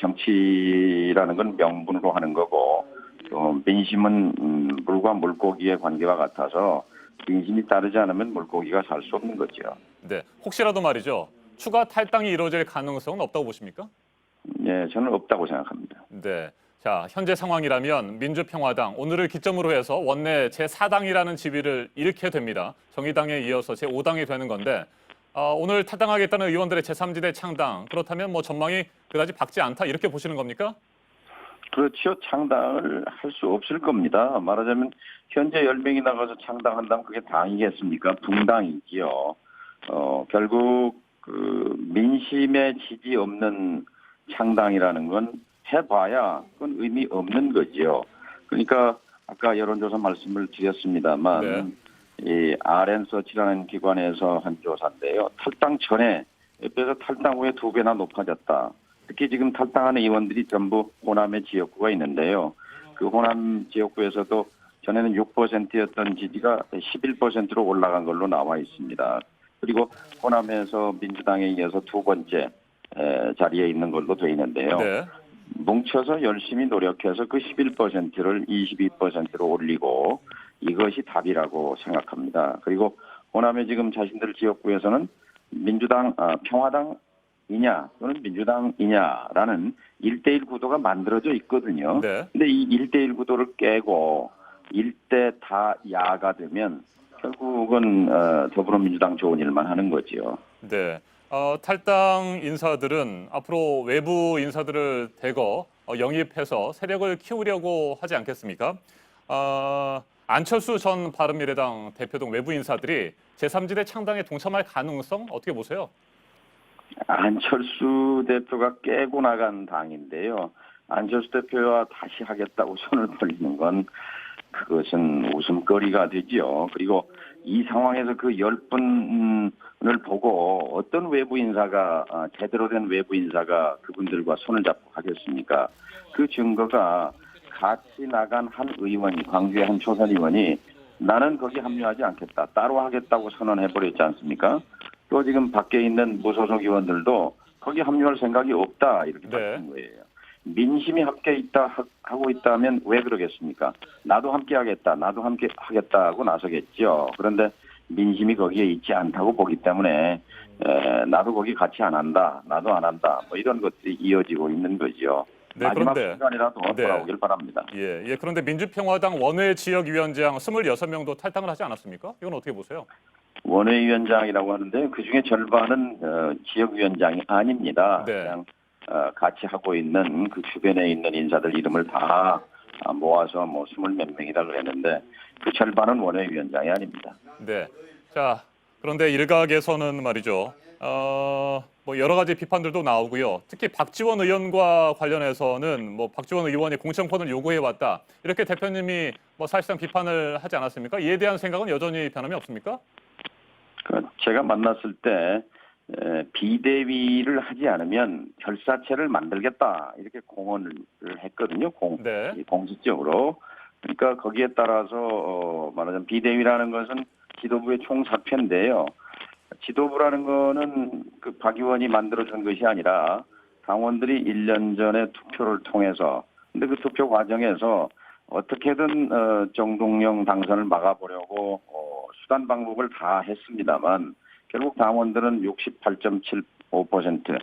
정치라는 건 명분으로 하는 거고 또 민심은 물과 물고기의 관계와 같아서 민심이 따르지 않으면 물고기가 살 수 없는 거죠. 네, 혹시라도 말이죠. 추가 탈당이 이루어질 가능성은 없다고 보십니까? 네, 저는 없다고 생각합니다. 네. 자, 현재 상황이라면 민주평화당 오늘을 기점으로 해서 원내 제4당이라는 지위를 잃게 됩니다. 정의당에 이어서 제5당이 되는 건데 오늘 탈당하겠다는 의원들의 제3지대 창당 그렇다면 뭐 전망이 그다지 밝지 않다 이렇게 보시는 겁니까? 그렇죠. 창당을 할 수 없을 겁니다. 말하자면 현재 10명이 나가서 창당한다면 그게 당이겠습니까? 붕당이지요. 결국 그 민심에 지지 없는 창당이라는 건 해봐야 그건 의미 없는 거지요. 그러니까 아까 여론조사 말씀을 드렸습니다만 네. 이 RN서치라는 기관에서 한 조사인데요. 탈당 전에 옆에서 탈당 후에 2배나 높아졌다. 특히 지금 탈당하는 의원들이 전부 호남의 지역구가 있는데요. 그 호남 지역구에서도 전에는 6%였던 지지가 11%로 올라간 걸로 나와 있습니다. 그리고 호남에서 민주당에 이어서 두 번째 자리에 있는 걸로 돼 있는데요. 네. 뭉쳐서 열심히 노력해서 그 11%를 22%로 올리고 이것이 답이라고 생각합니다. 그리고 호남의 지금 자신들 지역구에서는 민주당, 평화당이냐 또는 민주당이냐라는 1대1 구도가 만들어져 있거든요. 네. 근데 이 1대1 구도를 깨고 1대 다 야가 되면 결국은 더불어민주당 좋은 일만 하는 거지요. 네. 탈당 인사들은 앞으로 외부 인사들을 대거 영입해서 세력을 키우려고 하지 않겠습니까? 안철수 전 바른미래당 대표 등 외부 인사들이 제3지대 창당에 동참할 가능성 어떻게 보세요? 안철수 대표가 깨고 나간 당인데요. 안철수 대표와 다시 하겠다고 손을 벌리는 건 그것은 웃음거리가 되지요. 그리고 이 상황에서 그 10분을 보고 어떤 외부 인사가 제대로 된 외부 인사가 그분들과 손을 잡고 하겠습니까? 그 증거가 같이 나간 한 의원이 광주의 한 초선 의원이 나는 거기 합류하지 않겠다. 따로 하겠다고 선언해버렸지 않습니까? 또 지금 밖에 있는 무소속 의원들도 거기 합류할 생각이 없다 이렇게 밝힌 거예요. 민심이 함께 하고 있다면 왜 그러겠습니까? 나도 함께 하겠다. 나도 함께 하겠다고 나서겠죠. 그런데 민심이 거기에 있지 않다고 보기 때문에 나도 거기 같이 안 한다. 나도 안 한다. 뭐 이런 것들이 이어지고 있는 거죠. 네, 마지막 그런데 순간이라도 돌아오길 바랍니다. 예, 그런데 민주평화당 원외 지역위원장 26명도 탈당을 하지 않았습니까? 이건 어떻게 보세요? 원외위원장이라고 하는데 그중에 절반은 지역위원장이 아닙니다. 네. 그냥 같이 하고 있는 그 주변에 있는 인사들 이름을 다 모아서 뭐 20몇 명이라 그랬는데 그 절반은 원외위원장이 아닙니다. 네. 자, 그런데 일각에서는 말이죠. 뭐 여러 가지 비판들도 나오고요. 특히 박지원 의원과 관련해서는 뭐 박지원 의원이 공천권을 요구해 왔다. 이렇게 대표님이 뭐 사실상 비판을 하지 않았습니까? 이에 대한 생각은 여전히 변함이 없습니까? 제가 만났을 때 비대위를 하지 않으면 결사체를 만들겠다 이렇게 공언을 했거든요. 공식적으로. 그러니까 거기에 따라서 말하자면 비대위라는 것은 지도부의 총사표인데요. 지도부라는 거는 그 박 의원이 만들어준 것이 아니라 당원들이 1년 전에 투표를 통해서 근데 그 투표 과정에서 어떻게든 정동영 당선을 막아보려고 수단 방법을 다 했습니다만 결국 당원들은 68.75%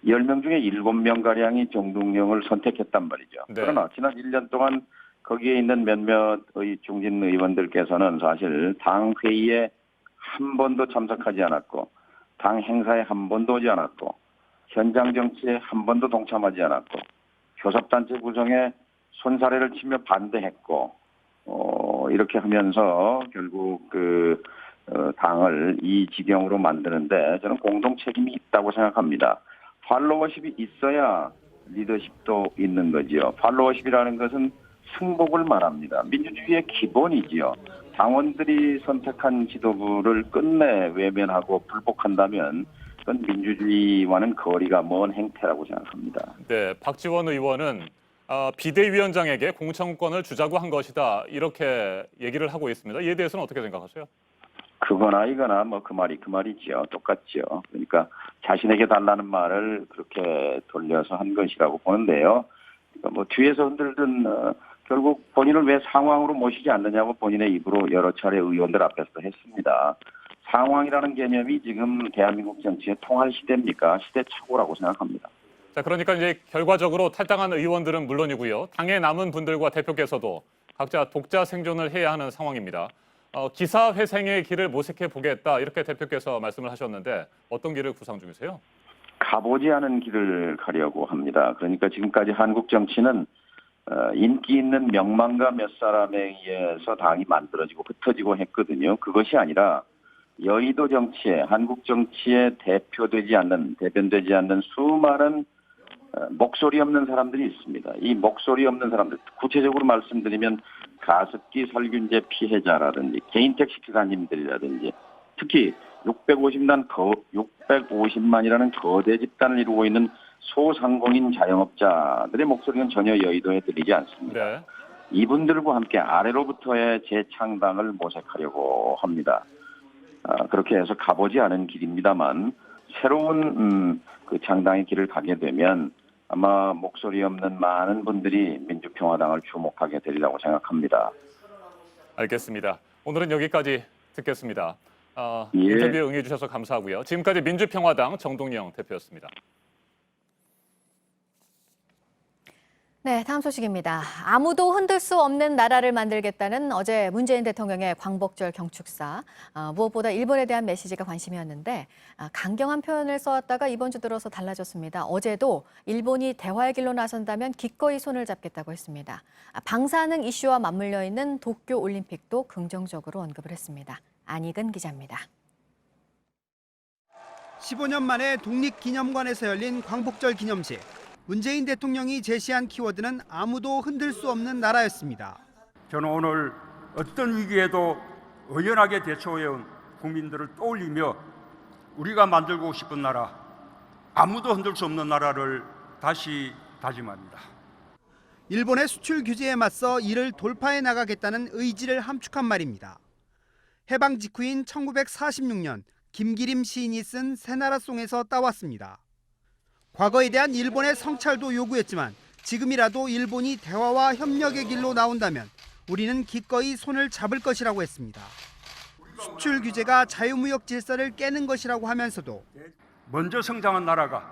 10명 중에 7명가량이 정동영을 선택했단 말이죠. 네. 그러나 지난 1년 동안 거기에 있는 몇몇의 중진 의원들께서는 사실 당 회의에 한 번도 참석하지 않았고 당 행사에 한 번도 오지 않았고 현장 정치에 한 번도 동참하지 않았고 교섭단체 구성에 손사래를 치며 반대했고 이렇게 하면서 결국 당을 이 지경으로 만드는데 저는 공동 책임이 있다고 생각합니다. 팔로워십이 있어야 리더십도 있는 거지요. 팔로워십이라는 것은 승복을 말합니다. 민주주의의 기본이지요. 당원들이 선택한 지도부를 끝내 외면하고 불복한다면 그건 민주주의와는 거리가 먼 행태라고 생각합니다. 네, 박지원 의원은 비대위원장에게 공천권을 주자고 한 것이다 이렇게 얘기를 하고 있습니다. 이에 대해서는 어떻게 생각하세요? 그거나 이거나 뭐 그 말이지요. 똑같죠. 그러니까 자신에게 달라는 말을 그렇게 돌려서 한 것이라고 보는데요. 그러니까 뭐 뒤에서 흔들든 결국 본인을 왜 상황으로 모시지 않느냐고 본인의 입으로 여러 차례 의원들 앞에서도 했습니다. 상황이라는 개념이 지금 대한민국 정치의 통할 시대입니까? 시대착오라고 생각합니다. 자, 그러니까 이제 결과적으로 탈당한 의원들은 물론이고요. 당에 남은 분들과 대표께서도 각자 독자 생존을 해야 하는 상황입니다. 기사 회생의 길을 모색해 보겠다 이렇게 대표께서 말씀을 하셨는데 어떤 길을 구상 중이세요? 가보지 않은 길을 가려고 합니다. 그러니까 지금까지 한국 정치는 인기 있는 명망가 몇 사람에 의해서 당이 만들어지고 흩어지고 했거든요. 그것이 아니라 여의도 정치에 한국 정치에 대변되지 않는 수많은 목소리 없는 사람들이 있습니다. 이 목소리 없는 사람들 구체적으로 말씀드리면 가습기 살균제 피해자라든지 개인 택시 기사님들이라든지 특히 650만이라는 거대 집단을 이루고 있는 소상공인 자영업자들의 목소리는 전혀 여의도에 들리지 않습니다. 네. 이분들과 함께 아래로부터의 재창당을 모색하려고 합니다. 그렇게 해서 가보지 않은 길입니다만 새로운 그 창당의 길을 가게 되면 아마 목소리 없는 많은 분들이 민주평화당을 주목하게 되리라고 생각합니다. 알겠습니다. 오늘은 여기까지 듣겠습니다. 예. 인터뷰에 응해 주셔서 감사하고요. 지금까지 민주평화당 정동영 대표였습니다. 네, 다음 소식입니다. 아무도 흔들 수 없는 나라를 만들겠다는 어제 문재인 대통령의 광복절 경축사. 무엇보다 일본에 대한 메시지가 관심이었는데 강경한 표현을 써왔다가 이번 주 들어서 달라졌습니다. 어제도 일본이 대화의 길로 나선다면 기꺼이 손을 잡겠다고 했습니다. 방사능 이슈와 맞물려 있는 도쿄올림픽도 긍정적으로 언급을 했습니다. 안익은 기자입니다. 15년 만에 독립기념관에서 열린 광복절 기념식. 문재인 대통령이 제시한 키워드는 아무도 흔들 수 없는 나라였습니다. 저는 오늘 어떤 위기에도 의연하게 대처해온 국민들을 떠올리며 우리가 만들고 싶은 나라, 아무도 흔들 수 없는 나라를 다시 다짐합니다. 일본의 수출 규제에 맞서 이를 돌파해 나가겠다는 의지를 함축한 말입니다. 해방 직후인 1946년 김기림 시인이 쓴 새나라송에서 따왔습니다. 과거에 대한 일본의 성찰도 요구했지만 지금이라도 일본이 대화와 협력의 길로 나온다면 우리는 기꺼이 손을 잡을 것이라고 했습니다. 수출 규제가 자유무역 질서를 깨는 것이라고 하면서도 먼저 성장한 나라가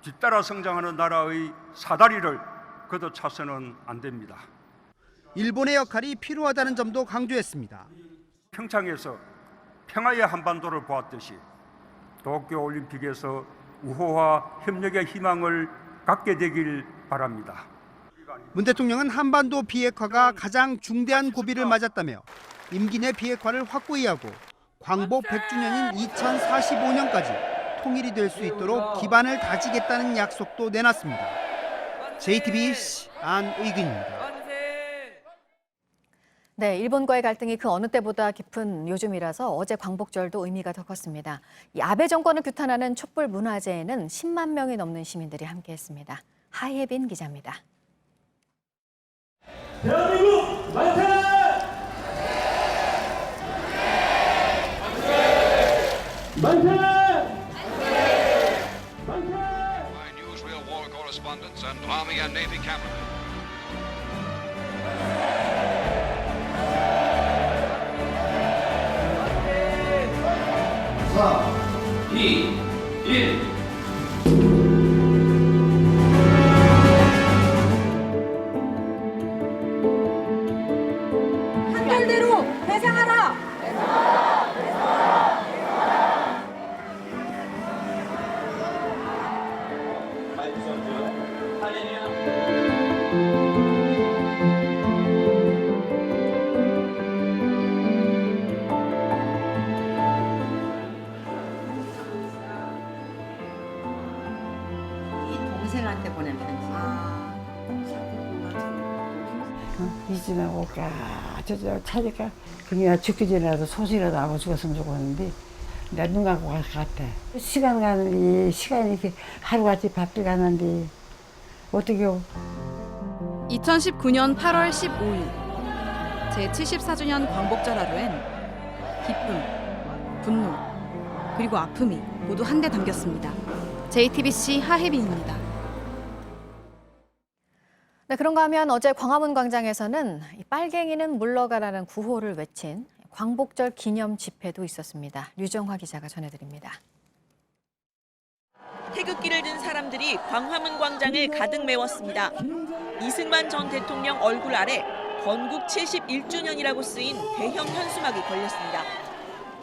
뒤따라 성장하는 나라의 사다리를 걷어차서는 안 됩니다. 일본의 역할이 필요하다는 점도 강조했습니다. 평창에서 평화의 한반도를 보았듯이 도쿄올림픽에서 우호와 협력의 희망을 갖게 되길 바랍니다. 문 대통령은 한반도 비핵화가 가장 중대한 고비를 맞았다며 임기 내 비핵화를 확고히 하고 광복 100주년인 2045년까지 통일이 될 수 있도록 기반을 다지겠다는 약속도 내놨습니다. JTBC 안의근입니다. 네, 일본과의 갈등이 그 어느 때보다 깊은 요즘이라서 어제 광복절도 의미가 더 컸습니다. 이 아베 정권을 규탄하는 촛불 문화제에는 10만 명이 넘는 시민들이 함께했습니다. 하예빈 기자입니다. 대한민국 만세! 만세! Newsreel war correspondents and Army and Navy cameramen. 3, 2, 1. 한결대로 회상하라! 동생한테 보낸 편지. 잊지 말고 저저 찾을까? 그냥 죽기 전에라도 소식이라도 알고 죽었으면 좋겠는데 내 눈 감고 갈 것 같아. 시간 가는데 시간이 이렇게 하루같이 바삐 가는데 어떻게 2019년 8월 15일 제74주년 광복절 하루엔 기쁨, 분노, 그리고 아픔이 모두 한데 담겼습니다. JTBC 하혜빈입니다. 네, 그런가 하면 어제 광화문 광장에서는 이 빨갱이는 물러가라는 구호를 외친 광복절 기념 집회도 있었습니다. 류정화 기자가 전해드립니다. 태극기를 든 사람들이 광화문 광장을 가득 메웠습니다. 이승만 전 대통령 얼굴 아래 건국 71주년이라고 쓰인 대형 현수막이 걸렸습니다.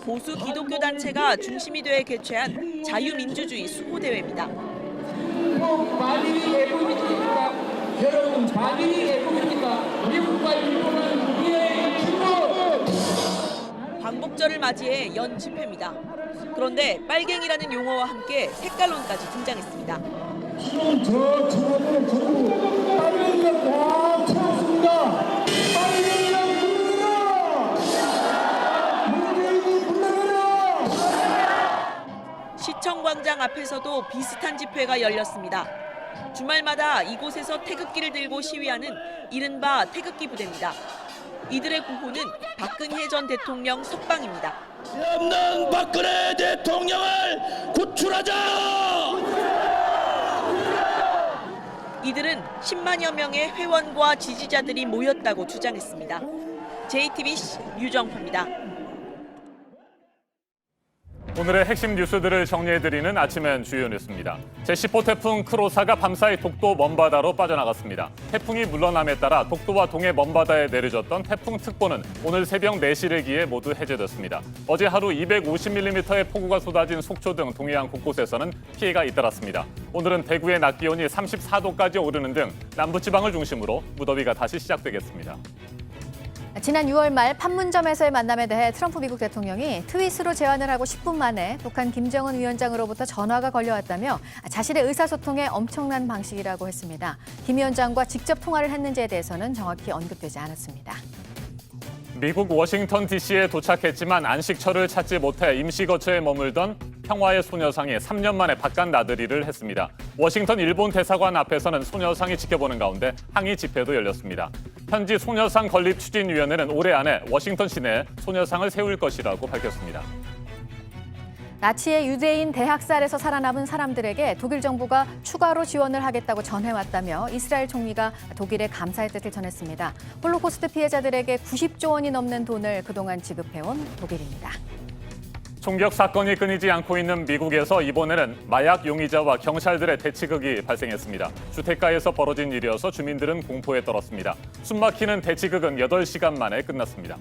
보수 기독교 단체가 중심이 돼 개최한 자유민주주의 수호대회입니다. 만일이 애국입니까? 여러분, 만일이 애국입니까? 미국과 일본은 우리의 친구! 광복절을 맞이해 연 집회입니다. 그런데 빨갱이라는 용어와 함께 색깔론까지 등장했습니다. 지금 저 주변에 전부 빨갱이가 꽉 채웠습니다. 빨갱이가 물러가라! 문재인이 물러가라! 시청광장 앞에서도 비슷한 집회가 열렸습니다. 주말마다 이곳에서 태극기를 들고 시위하는 이른바 태극기 부대입니다. 이들의 구호는 박근혜 전 대통령 석방입니다. 없는 박근혜 대통령을 구출하자! 이들은 10만여 명의 회원과 지지자들이 모였다고 주장했습니다. JTBC 유정파입니다. 오늘의 핵심 뉴스들을 정리해드리는 아침엔 주요 뉴스입니다. 제10호 태풍 크로사가 밤사이 독도 먼바다로 빠져나갔습니다. 태풍이 물러남에 따라 독도와 동해 먼바다에 내려졌던 태풍특보는 오늘 새벽 4시를 기해 모두 해제됐습니다. 어제 하루 250mm의 폭우가 쏟아진 속초 등 동해안 곳곳에서는 피해가 잇따랐습니다. 오늘은 대구의 낮 기온이 34도까지 오르는 등 남부지방을 중심으로 무더위가 다시 시작되겠습니다. 지난 6월 말 판문점에서의 만남에 대해 트럼프 미국 대통령이 트윗으로 제안을 하고 10분 만에 북한 김정은 위원장으로부터 전화가 걸려왔다며 자신의 의사소통에 엄청난 방식이라고 했습니다. 김 위원장과 직접 통화를 했는지에 대해서는 정확히 언급되지 않았습니다. 미국 워싱턴 DC에 도착했지만 안식처를 찾지 못해 임시 거처에 머물던 평화의 소녀상이 3년 만에 바깥 나들이를 했습니다. 워싱턴 일본 대사관 앞에서는 소녀상이 지켜보는 가운데 항의 집회도 열렸습니다. 현지 소녀상 건립 추진위원회는 올해 안에 워싱턴 시내에 소녀상을 세울 것이라고 밝혔습니다. 나치의 유대인 대학살에서 살아남은 사람들에게 독일 정부가 추가로 지원을 하겠다고 전해왔다며 이스라엘 총리가 독일에 감사의 뜻을 전했습니다. 홀로코스트 피해자들에게 90조 원이 넘는 돈을 그동안 지급해온 독일입니다. 총격 사건이 끊이지 않고 있는 미국에서 이번에는 마약 용의자와 경찰들의 대치극이 발생했습니다. 주택가에서 벌어진 일이어서 주민들은 공포에 떨었습니다. 숨막히는 대치극은 8시간 만에 끝났습니다.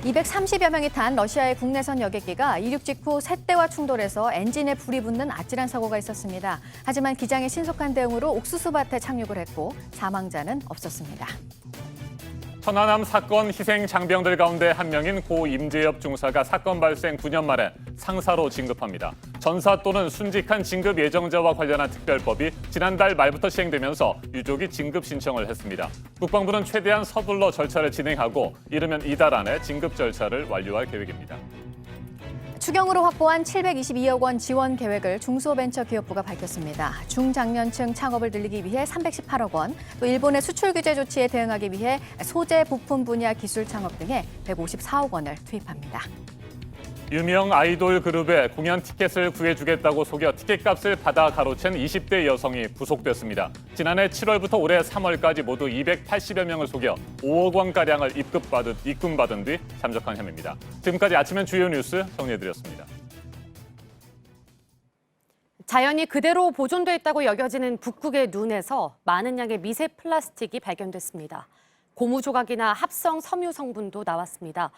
230여 명이 탄 러시아의 국내선 여객기가 이륙 직후 셋대와 충돌해서 엔진에 불이 붙는 아찔한 사고가 있었습니다. 하지만 기장의 신속한 대응으로 옥수수밭에 착륙을 했고 사망자는 없었습니다. 천안함 사건 희생 장병들 가운데 한 명인 고 임재엽 중사가 사건 발생 9년 만에 상사로 진급합니다. 전사 또는 순직한 진급 예정자와 관련한 특별법이 지난달 말부터 시행되면서 유족이 진급 신청을 했습니다. 국방부는 최대한 서둘러 절차를 진행하고 이르면 이달 안에 진급 절차를 완료할 계획입니다. 추경으로 확보한 722억 원 지원 계획을 중소벤처기업부가 밝혔습니다. 중장년층 창업을 늘리기 위해 318억 원, 또 일본의 수출 규제 조치에 대응하기 위해 소재 부품 분야 기술 창업 등에 154억 원을 투입합니다. 유명 아이돌 그룹의 공연 티켓을 구해주겠다고 속여 티켓값을 받아 가로챈 20대 여성이 구속됐습니다. 지난해 7월부터 올해 3월까지 모두 280여 명을 속여 5억 원가량을 입금받은 뒤 잠적한 혐의입니다. 지금까지 아침엔 주요 뉴스 정리해드렸습니다. 자연이 그대로 보존돼 있다고 여겨지는 북극의 눈에서 많은 양의 미세 플라스틱이 발견됐습니다. 고무 조각이나 합성 섬유 성분도 나왔습니다.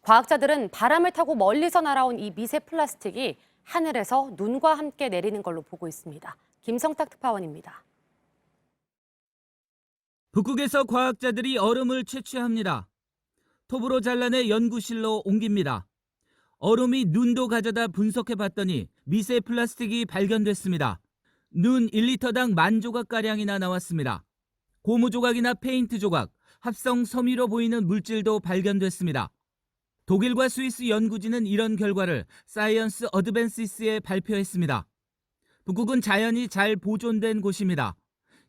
과학자들은 바람을 타고 멀리서 날아온 이 미세 플라스틱이 하늘에서 눈과 함께 내리는 걸로 보고 있습니다. 김성탁 특파원입니다. 북극에서 과학자들이 얼음을 채취합니다. 톱으로 잘라내 연구실로 옮깁니다. 얼음이 눈도 가져다 분석해봤더니 미세 플라스틱이 발견됐습니다. 눈 1리터당 10,000조각가량이나 나왔습니다. 고무 조각이나 페인트 조각, 합성 섬유로 보이는 물질도 발견됐습니다. 독일과 스위스 연구진은 이런 결과를 사이언스 어드밴시스에 발표했습니다. 북극은 자연이 잘 보존된 곳입니다.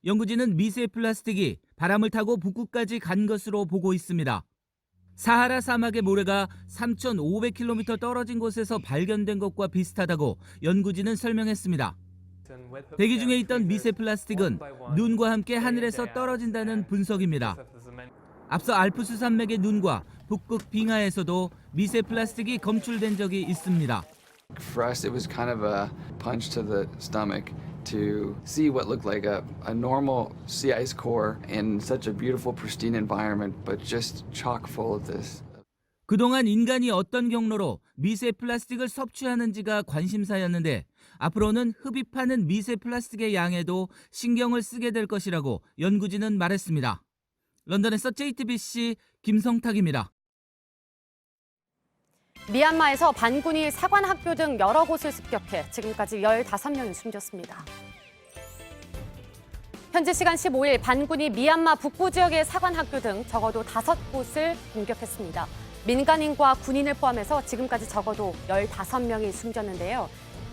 연구진은 미세 플라스틱이 바람을 타고 북극까지 간 것으로 보고 있습니다. 사하라 사막의 모래가 3,500km 떨어진 곳에서 발견된 것과 비슷하다고 연구진은 설명했습니다. 대기 중에 있던 미세 플라스틱은 눈과 함께 하늘에서 떨어진다는 분석입니다. 앞서 알프스 산맥의 눈과 북극 빙하에서도 미세 플라스틱이 검출된 적이 있습니다. For us, it was kind of a punch to the stomach to see what looked like a normal sea ice core in such a beautiful, pristine environment, but just chock full of this. 그동안 인간이 어떤 경로로 미세 플라스틱을 섭취하는지가 관심사였는데 앞으로는 흡입하는 미세 플라스틱의 양에도 신경을 쓰게 될 것이라고 연구진은 말했습니다. 런던에서 JTBC 김성탁입니다. 미얀마에서 반군이 사관학교 등 여러 곳을 습격해 지금까지 15명이 숨졌습니다. 현지 시간 15일 반군이 미얀마 북부 지역의 사관학교 등 적어도 5곳을 공격했습니다. 민간인과 군인을 포함해서 지금까지 적어도 15명이 숨졌는데요.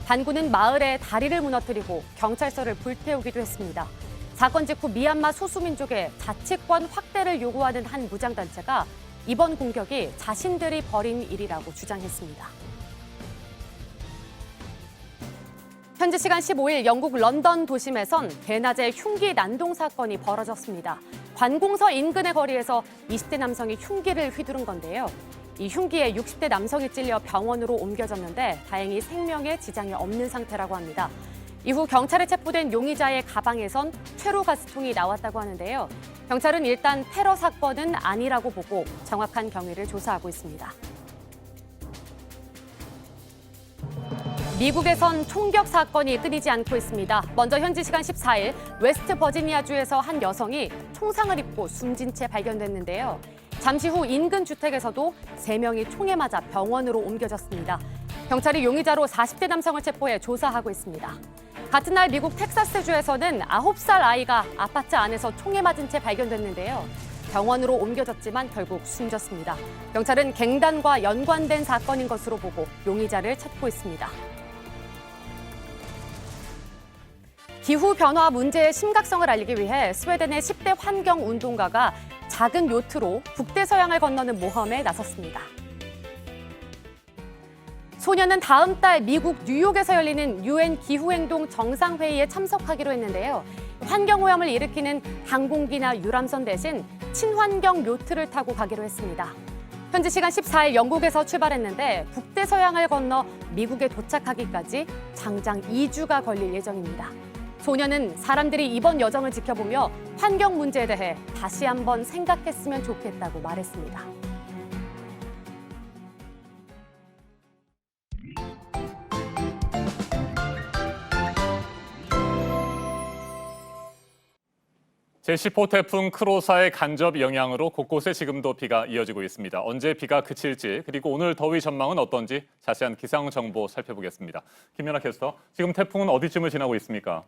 반군은 마을에 다리를 무너뜨리고 경찰서를 불태우기도 했습니다. 사건 직후 미얀마 소수민족의 자치권 확대를 요구하는 한 무장단체가 이번 공격이 자신들이 벌인 일이라고 주장했습니다. 현지 시간 15일 영국 런던 도심에선 대낮에 흉기 난동 사건이 벌어졌습니다. 관공서 인근의 거리에서 20대 남성이 흉기를 휘두른 건데요. 이 흉기에 60대 남성이 찔려 병원으로 옮겨졌는데 다행히 생명에 지장이 없는 상태라고 합니다. 이후 경찰에 체포된 용의자의 가방에선 퇴로 가스통이 나왔다고 하는데요. 경찰은 일단 테러 사건은 아니라고 보고 정확한 경위를 조사하고 있습니다. 미국에선 총격 사건이 끊이지 않고 있습니다. 먼저 현지 시간 14일 웨스트 버지니아주에서 한 여성이 총상을 입고 숨진 채 발견됐는데요. 잠시 후 인근 주택에서도 3명이 총에 맞아 병원으로 옮겨졌습니다. 경찰이 용의자로 40대 남성을 체포해 조사하고 있습니다. 같은 날 미국 텍사스주에서는 9살 아이가 아파트 안에서 총에 맞은 채 발견됐는데요. 병원으로 옮겨졌지만 결국 숨졌습니다. 경찰은 갱단과 연관된 사건인 것으로 보고 용의자를 찾고 있습니다. 기후변화 문제의 심각성을 알리기 위해 스웨덴의 10대 환경운동가가 작은 요트로 북대서양을 건너는 모험에 나섰습니다. 소녀는 다음 달 미국 뉴욕에서 열리는 UN 기후행동 정상회의에 참석하기로 했는데요. 환경오염을 일으키는 항공기나 유람선 대신 친환경 요트를 타고 가기로 했습니다. 현지 시간 14일 영국에서 출발했는데 북대서양을 건너 미국에 도착하기까지 장장 2주가 걸릴 예정입니다. 소녀는 사람들이 이번 여정을 지켜보며 환경 문제에 대해 다시 한번 생각했으면 좋겠다고 말했습니다. 제10호 태풍 크로사의 간접 영향으로 곳곳에 지금도 비가 이어지고 있습니다. 언제 비가 그칠지 그리고 오늘 더위 전망은 어떤지 자세한 기상 정보 살펴보겠습니다. 김연아 캐스터, 지금 태풍은 어디쯤을 지나고 있습니까?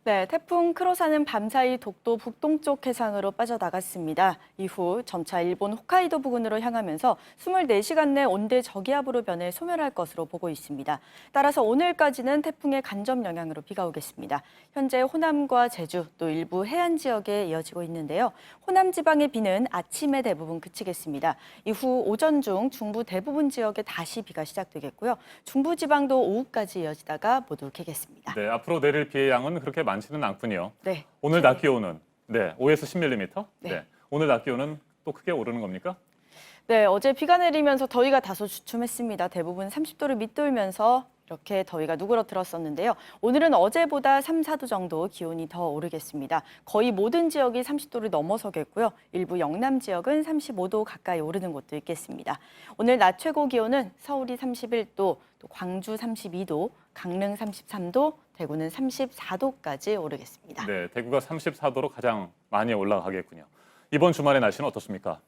네, 태풍 크로사는 밤사이 독도 북동쪽 해상으로 빠져나갔습니다. 이후 점차 일본 홋카이도 부근으로 향하면서 24시간 내 온대 저기압으로 변해 소멸할 것으로 보고 있습니다. 따라서 오늘까지는 태풍의 간접 영향으로 비가 오겠습니다. 현재 호남과 제주 또 일부 해안 지역에 이어지고 있는데요. 호남 지방의 비는 아침에 대부분 그치겠습니다. 이후 오전 중 중부 대부분 지역에 다시 비가 시작되겠고요. 중부 지방도 오후까지 이어지다가 모두 개겠습니다. 네, 앞으로 내릴 비의 양은 그렇게 많지는 않군요. 네. 오늘 낮 기온은 5에서 10mm? 네. 오늘 낮 기온은 또 크게 오르는 겁니까? 네, 어제 비가 내리면서 더위가 다소 주춤했습니다. 대부분 30도를 밑돌면서 이렇게 더위가 누그러들었었는데요. 오늘은 어제보다 3, 4도 정도 기온이 더 오르겠습니다. 거의 모든 지역이 30도를 넘어서겠고요. 일부 영남 지역은 35도 가까이 오르는 곳도 있겠습니다. 오늘 낮 최고 기온은 서울이 31도, 또 광주 32도, 강릉 33도, 대구는 34도까지 오르겠습니다. 네, 대구가 34도로 가장 많이 올라가겠군요. 이번 주말의 날씨는 어떻습니까?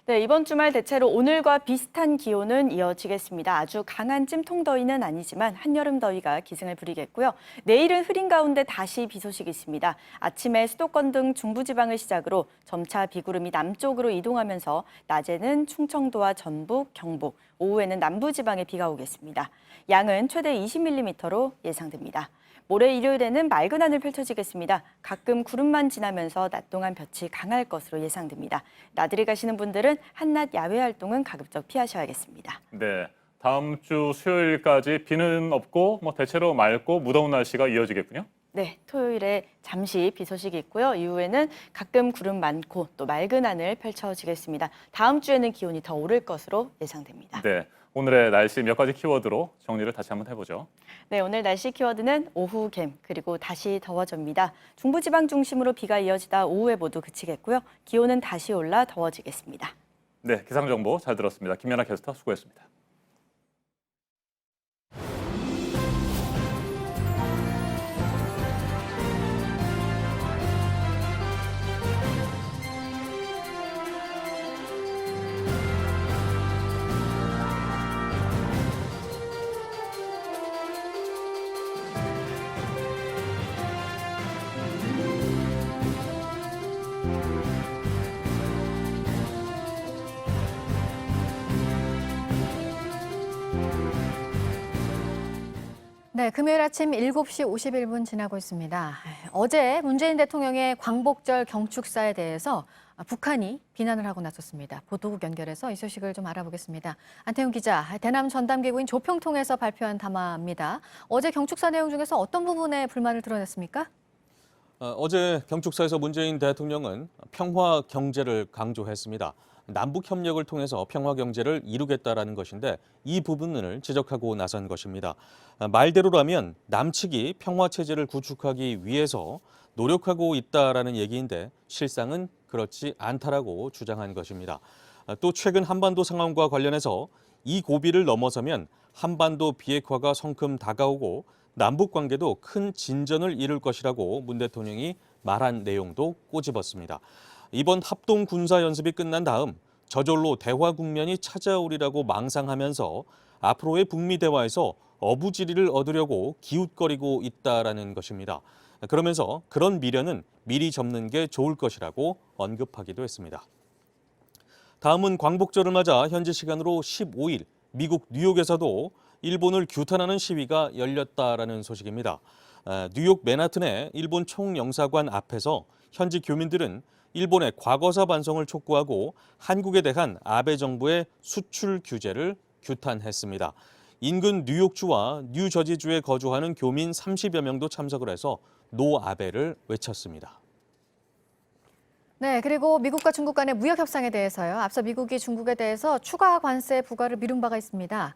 네, 이번 주말 대체로 오늘과 비슷한 기온은 이어지겠습니다. 아주 강한 찜통 더위는 아니지만 한여름 더위가 기승을 부리겠고요. 내일은 흐린 가운데 다시 비 소식이 있습니다. 아침에 수도권 등 중부지방을 시작으로 점차 비구름이 남쪽으로 이동하면서 낮에는 충청도와 전북, 경북, 오후에는 남부지방에 비가 오겠습니다. 양은 최대 20mm로 예상됩니다. 모레 일요일에는 맑은 하늘 펼쳐지겠습니다. 가끔 구름만 지나면서 낮 동안 볕이 강할 것으로 예상됩니다. 나들이 가시는 분들은 한낮 야외 활동은 가급적 피하셔야겠습니다. 네, 다음 주 수요일까지 비는 없고 대체로 맑고 무더운 날씨가 이어지겠군요. 네, 토요일에 잠시 비 소식이 있고요. 이후에는 가끔 구름 많고 또 맑은 하늘 펼쳐지겠습니다. 다음 주에는 기온이 더 오를 것으로 예상됩니다. 네, 오늘의 날씨 몇 가지 키워드로 정리를 다시 한번 해보죠. 네, 오늘 날씨 키워드는 오후갬 그리고 다시 더워집니다. 중부지방 중심으로 비가 이어지다 오후에 모두 그치겠고요. 기온은 다시 올라 더워지겠습니다. 네, 기상 정보 잘 들었습니다. 김연아 캐스터 수고했습니다. 네, 금요일 아침 7시 51분 지나고 있습니다. 어제 문재인 대통령의 광복절 경축사에 대해서 북한이 비난을 하고 나섰습니다. 보도국 연결해서 이 소식을 좀 알아보겠습니다. 안태훈 기자, 대남 전담기구인 조평통에서 발표한 담화입니다. 어제 경축사 내용 중에서 어떤 부분에 불만을 드러냈습니까? 어제 경축사에서 문재인 대통령은 평화 경제를 강조했습니다. 남북 협력을 통해서 평화 경제를 이루겠다라는 것인데 이 부분을 지적하고 나선 것입니다. 말대로라면 남측이 평화 체제를 구축하기 위해서 노력하고 있다라는 얘기인데 실상은 그렇지 않다라고 주장한 것입니다. 또 최근 한반도 상황과 관련해서 이 고비를 넘어서면 한반도 비핵화가 성큼 다가오고 남북 관계도 큰 진전을 이룰 것이라고 문 대통령이 말한 내용도 꼬집었습니다. 이번 합동 군사 연습이 끝난 다음 저절로 대화 국면이 찾아오리라고 망상하면서 앞으로의 북미 대화에서 어부지리를 얻으려고 기웃거리고 있다라는 것입니다. 그러면서 그런 미련은 미리 접는 게 좋을 것이라고 언급하기도 했습니다. 다음은 광복절을 맞아 현지 시간으로 15일 미국 뉴욕에서도 일본을 규탄하는 시위가 열렸다라는 소식입니다. 뉴욕 맨하튼의 일본 총영사관 앞에서 현지 교민들은 일본의 과거사 반성을 촉구하고 한국에 대한 아베 정부의 수출 규제를 규탄했습니다. 인근 뉴욕주와 뉴저지주에 거주하는 교민 30여 명도 참석을 해서 노 아베를 외쳤습니다. 네, 그리고 미국과 중국 간의 무역 협상에 대해서요. 앞서 미국이 중국에 대해서 추가 관세 부과를 미룬 바가 있습니다.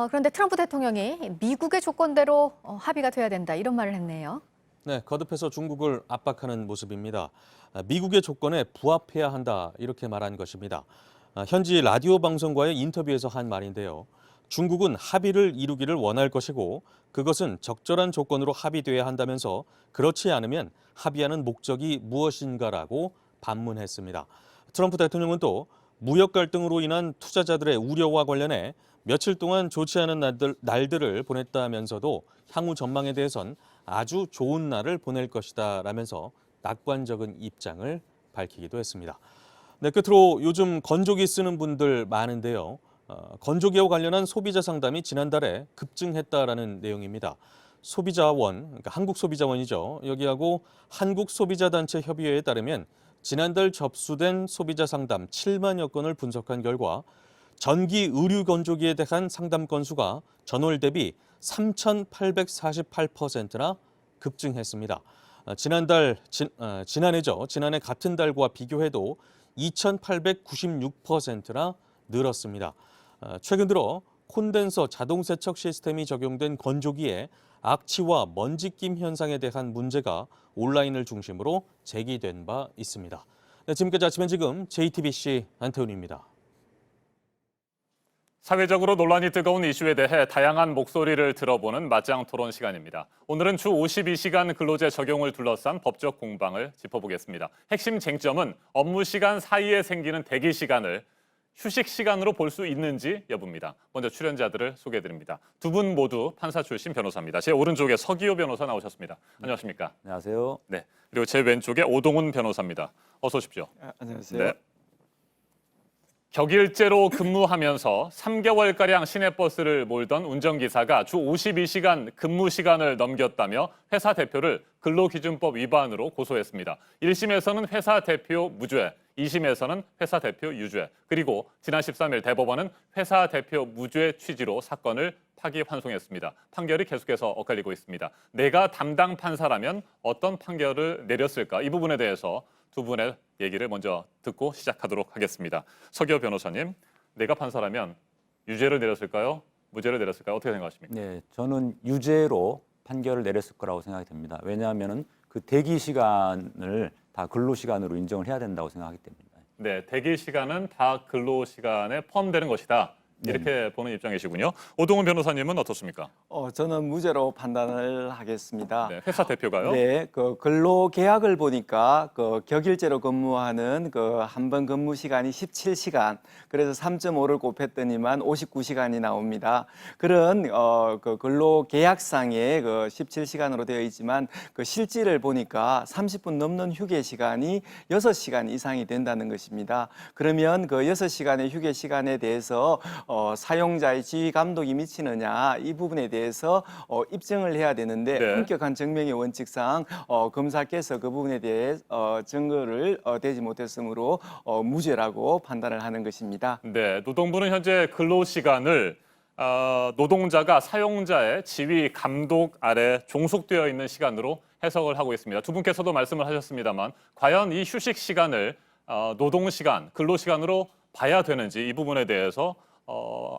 그런데 트럼프 대통령이 미국의 조건대로 합의가 돼야 된다 이런 말을 했네요. 네, 거듭해서 중국을 압박하는 모습입니다. 미국의 조건에 부합해야 한다 이렇게 말한 것입니다. 현지 라디오 방송과의 인터뷰에서 한 말인데요. 중국은 합의를 이루기를 원할 것이고 그것은 적절한 조건으로 합의돼야 한다면서 그렇지 않으면 합의하는 목적이 무엇인가라고 반문했습니다. 트럼프 대통령은 또 무역 갈등으로 인한 투자자들의 우려와 관련해 며칠 동안 좋지 않은 날들을 보냈다면서도 향후 전망에 대해선 아주 좋은 날을 보낼 것이다 라면서 낙관적인 입장을 밝히기도 했습니다. 네, 끝으로 요즘 건조기 쓰는 분들 많은데요. 건조기와 관련한 소비자 상담이 지난달에 급증했다라는 내용입니다. 소비자원, 그러니까 한국소비자원이죠. 여기하고 한국소비자단체 협의회에 따르면 지난달 접수된 소비자 상담 7만여 건을 분석한 결과 전기 의류 건조기에 대한 상담 건수가 전월 대비 3,848%나 급증했습니다. 지난해 같은 달과 비교해도 2,896%나 늘었습니다. 최근 들어 콘덴서 자동 세척 시스템이 적용된 건조기에 악취와 먼지낌 현상에 대한 문제가 온라인을 중심으로 제기된 바 있습니다. 네, 지금까지 아침엔 지금 JTBC 안태훈입니다. 사회적으로 논란이 뜨거운 이슈에 대해 다양한 목소리를 들어보는 맞짱 토론 시간입니다. 오늘은 주 52시간 근로제 적용을 둘러싼 법적 공방을 짚어보겠습니다. 핵심 쟁점은 업무 시간 사이에 생기는 대기 시간을 휴식 시간으로 볼 수 있는지 여부입니다. 먼저 출연자들을 소개해드립니다. 두 분 모두 판사 출신 변호사입니다. 제 오른쪽에 서기호 변호사 나오셨습니다. 안녕하십니까? 안녕하세요. 네. 그리고 제 왼쪽에 오동훈 변호사입니다. 어서 오십시오. 안녕하세요. 네. 격일제로 근무하면서 3개월가량 시내버스를 몰던 운전기사가 주 52시간 근무 시간을 넘겼다며 회사 대표를 근로기준법 위반으로 고소했습니다. 1심에서는 회사 대표 무죄, 2심에서는 회사 대표 유죄, 그리고 지난 13일 대법원은 회사 대표 무죄 취지로 사건을 파기환송했습니다. 판결이 계속해서 엇갈리고 있습니다. 내가 담당 판사라면 어떤 판결을 내렸을까? 이 부분에 대해서 두 분의 얘기를 먼저 듣고 시작하도록 하겠습니다. 서기호 변호사님, 내가 판사라면 유죄를 내렸을까요? 무죄를 내렸을까요? 어떻게 생각하십니까? 네, 저는 유죄로 판결을 내렸을 거라고 생각이 됩니다. 왜냐하면 그 대기 시간을 다 근로 시간으로 인정을 해야 된다고 생각하기 때문입니다. 네, 대기 시간은 다 근로 시간에 포함되는 것이다. 이렇게 보는 입장이시군요. 오동훈 변호사님은 어떻습니까? 저는 무죄로 판단을 하겠습니다. 네, 회사 대표가요? 네, 그 근로 계약을 보니까 그 격일제로 근무하는 그 한 번 근무 시간이 17시간, 그래서 3.5를 곱했더니만 59시간이 나옵니다. 그런 그 근로 계약상에 그 17시간으로 되어 있지만 그 실질을 보니까 30분 넘는 휴게 시간이 6시간 이상이 된다는 것입니다. 그러면 그 6시간의 휴게 시간에 대해서 사용자의 지휘 감독이 미치느냐 이 부분에 대해서 입증을 해야 되는데 네. 엄격한 증명의 원칙상 검사께서 그 부분에 대해 증거를 대지 못했으므로 무죄라고 판단을 하는 것입니다. 네, 노동부는 현재 근로시간을 노동자가 사용자의 지휘 감독 아래 종속되어 있는 시간으로 해석을 하고 있습니다. 두 분께서도 말씀을 하셨습니다만 과연 이 휴식 시간을 노동시간, 근로시간으로 봐야 되는지 이 부분에 대해서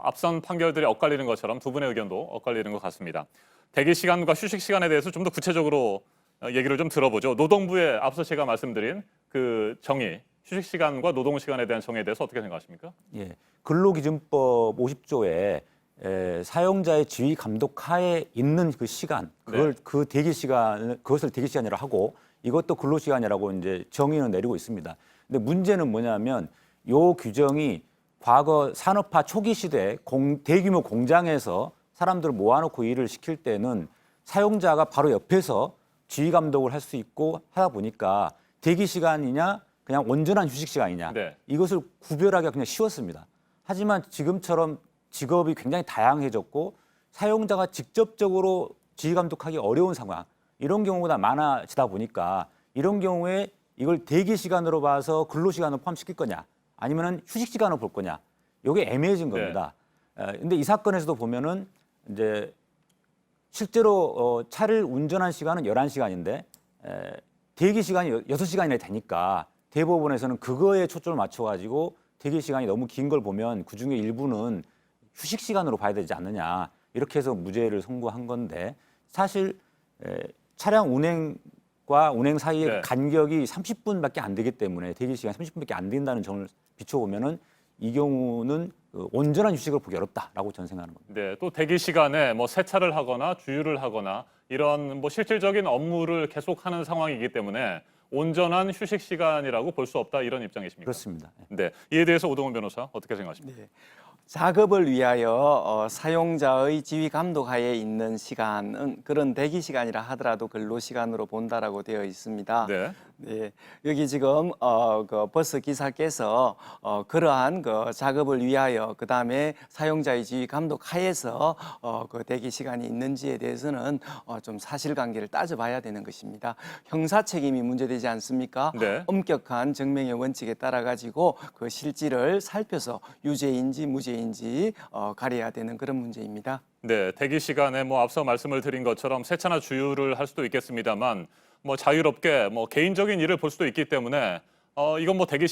앞선 판결들이 엇갈리는 것처럼 두 분의 의견도 엇갈리는 것 같습니다. 대기 시간과 휴식 시간에 대해서 좀 더 구체적으로 얘기를 좀 들어보죠. 노동부의 앞서 제가 말씀드린 그 정의, 휴식 시간과 노동 시간에 대한 정의에 대해서 어떻게 생각하십니까? 예, 근로기준법 50조에 사용자의 지휘 감독 하에 있는 그 시간, 그걸 그 대기 시간, 그것을 대기 시간이라 하고 이것도 근로 시간이라고 이제 정의는 내리고 있습니다. 근데 문제는 뭐냐면 요 규정이 과거 산업화 초기 시대 대규모 공장에서 사람들을 모아놓고 일을 시킬 때는 사용자가 바로 옆에서 지휘 감독을 할 수 있고 하다 보니까 대기 시간이냐 그냥 온전한 휴식 시간이냐 이것을 구별하기가 그냥 쉬웠습니다. 하지만 지금처럼 직업이 굉장히 다양해졌고 사용자가 직접적으로 지휘 감독하기 어려운 상황 이런 경우가 많아지다 보니까 이런 경우에 이걸 대기 시간으로 봐서 근로 시간을 포함시킬 거냐 아니면은 휴식 시간으로 볼 거냐, 이게 애매해진 겁니다. 근데 이 사건에서도 보면은 이제 실제로 차를 운전한 시간은 11시간인데 대기 시간이 6시간이나 되니까 대법원에서는 그거에 초점을 맞춰가지고 대기 시간이 너무 긴 걸 보면 그중에 일부는 휴식 시간으로 봐야 되지 않느냐 이렇게 해서 무죄를 선고한 건데 사실 차량 운행과 운행 사이의 간격이 30분밖에 안 되기 때문에 대기 시간이 30분밖에 안 된다는 점을 비춰보면은 이 경우는 온전한 휴식을 보기 어렵다라고 저는 생각하는 겁니다. 네, 또 대기 시간에 뭐 세차를 하거나 주유를 하거나 이런 뭐 실질적인 업무를 계속하는 상황이기 때문에 온전한 휴식 시간이라고 볼 수 없다 이런 입장이십니까? 그렇습니다. 네, 이에 대해서 오동훈 변호사 어떻게 생각하십니까? 네. 작업을 위하여 사용자의 지휘 감독 하에 있는 시간은 그런 대기 시간이라 하더라도 근로 시간으로 본다라고 되어 있습니다. 네. 네, 여기 지금 그 버스 기사께서 그러한 그 작업을 위하여 그 다음에 사용자의 지휘 감독 하에서 그 대기 시간이 있는지에 대해서는 좀 사실관계를 따져봐야 되는 것입니다. 형사 책임이 문제되지 않습니까? 네. 엄격한 증명의 원칙에 따라 가지고 그 실질을 살펴서 유죄인지 무죄인지 가려야 되는 그런 문제입니다. 네, 대기 시간에 뭐 앞서 말씀을 드린 것처럼 세차나 주유를 할 수도 있겠습니다만 뭐 자유롭게 뭐 개인적인 일을 볼 수도 있기 때문에 이건 뭐 대기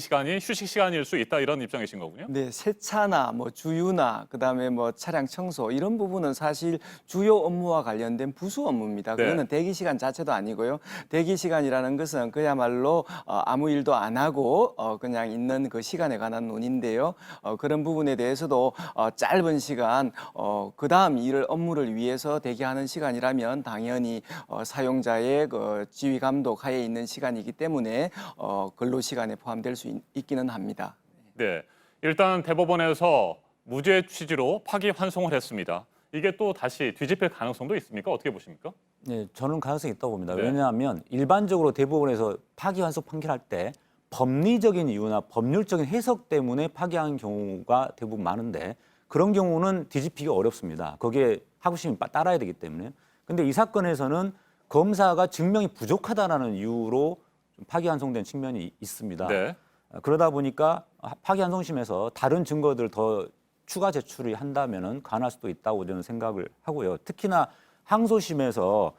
시간이 휴식 시간일 수 있다 이런 입장이신 거군요. 네, 세차나 뭐 주유나 그다음에 뭐 차량 청소 이런 부분은 사실 주요 업무와 관련된 부수 업무입니다. 네. 그거는 대기 시간 자체도 아니고요. 대기 시간이라는 것은 그야말로 아무 일도 안 하고 그냥 있는 그 시간에 관한 논인데요. 그런 부분에 대해서도 짧은 시간 그다음 업무를 위해서 대기하는 시간이라면 당연히 사용자의 그 지휘 감독 하에 있는 시간이기 때문에 근로 시간에 포함될 수 있기는 합니다. 네, 일단 대법원에서 무죄 취지로 파기환송을 했습니다. 이게 또 다시 뒤집힐 가능성도 있습니까? 어떻게 보십니까? 네, 저는 가능성이 있다고 봅니다. 네. 왜냐하면 일반적으로 대법원에서 파기환송 판결할 때 법리적인 이유나 법률적인 해석 때문에 파기하는 경우가 대부분 많은데 그런 경우는 뒤집히기 어렵습니다. 거기에 하급심이 따라야 되기 때문에. 근데 이 사건에서는 검사가 증명이 부족하다는 이유로 파기환송된 측면이 있습니다. 네. 그러다 보니까 파기환송심에서 다른 증거들을 더 추가 제출이 한다면은 가능할 수도 있다고 저는 생각을 하고요. 특히나 항소심에서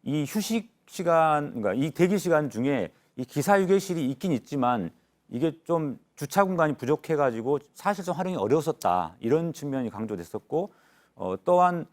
이 휴식 시간, 그러니까 이 대기 시간 중에 이 기사 휴게실이 있긴 있지만 이게 좀 주차 공간이 부족해가지고 사실상 활용이 어려웠었다 이런 측면이 강조됐었고 또한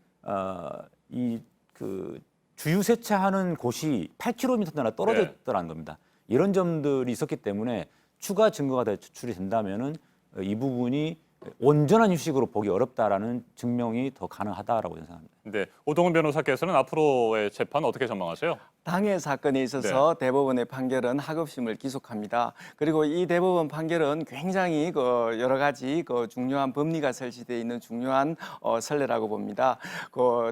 이 그 주유 세차하는 곳이 8km나 떨어져 있더라는 겁니다. 이런 점들이 있었기 때문에 추가 증거가 더 제출이 된다면은 이 부분이 온전한 휴식으로 보기 어렵다라는 증명이 더 가능하다라고 생각합니다. 네, 오동훈 변호사께서는 앞으로의 재판 어떻게 전망하세요? 당해 사건에 있어서 대법원의 판결은 하급심을 기속합니다. 그리고 이 대법원 판결은 굉장히 여러 가지 중요한 법리가 설치되어 있는 중요한 선례라고 봅니다.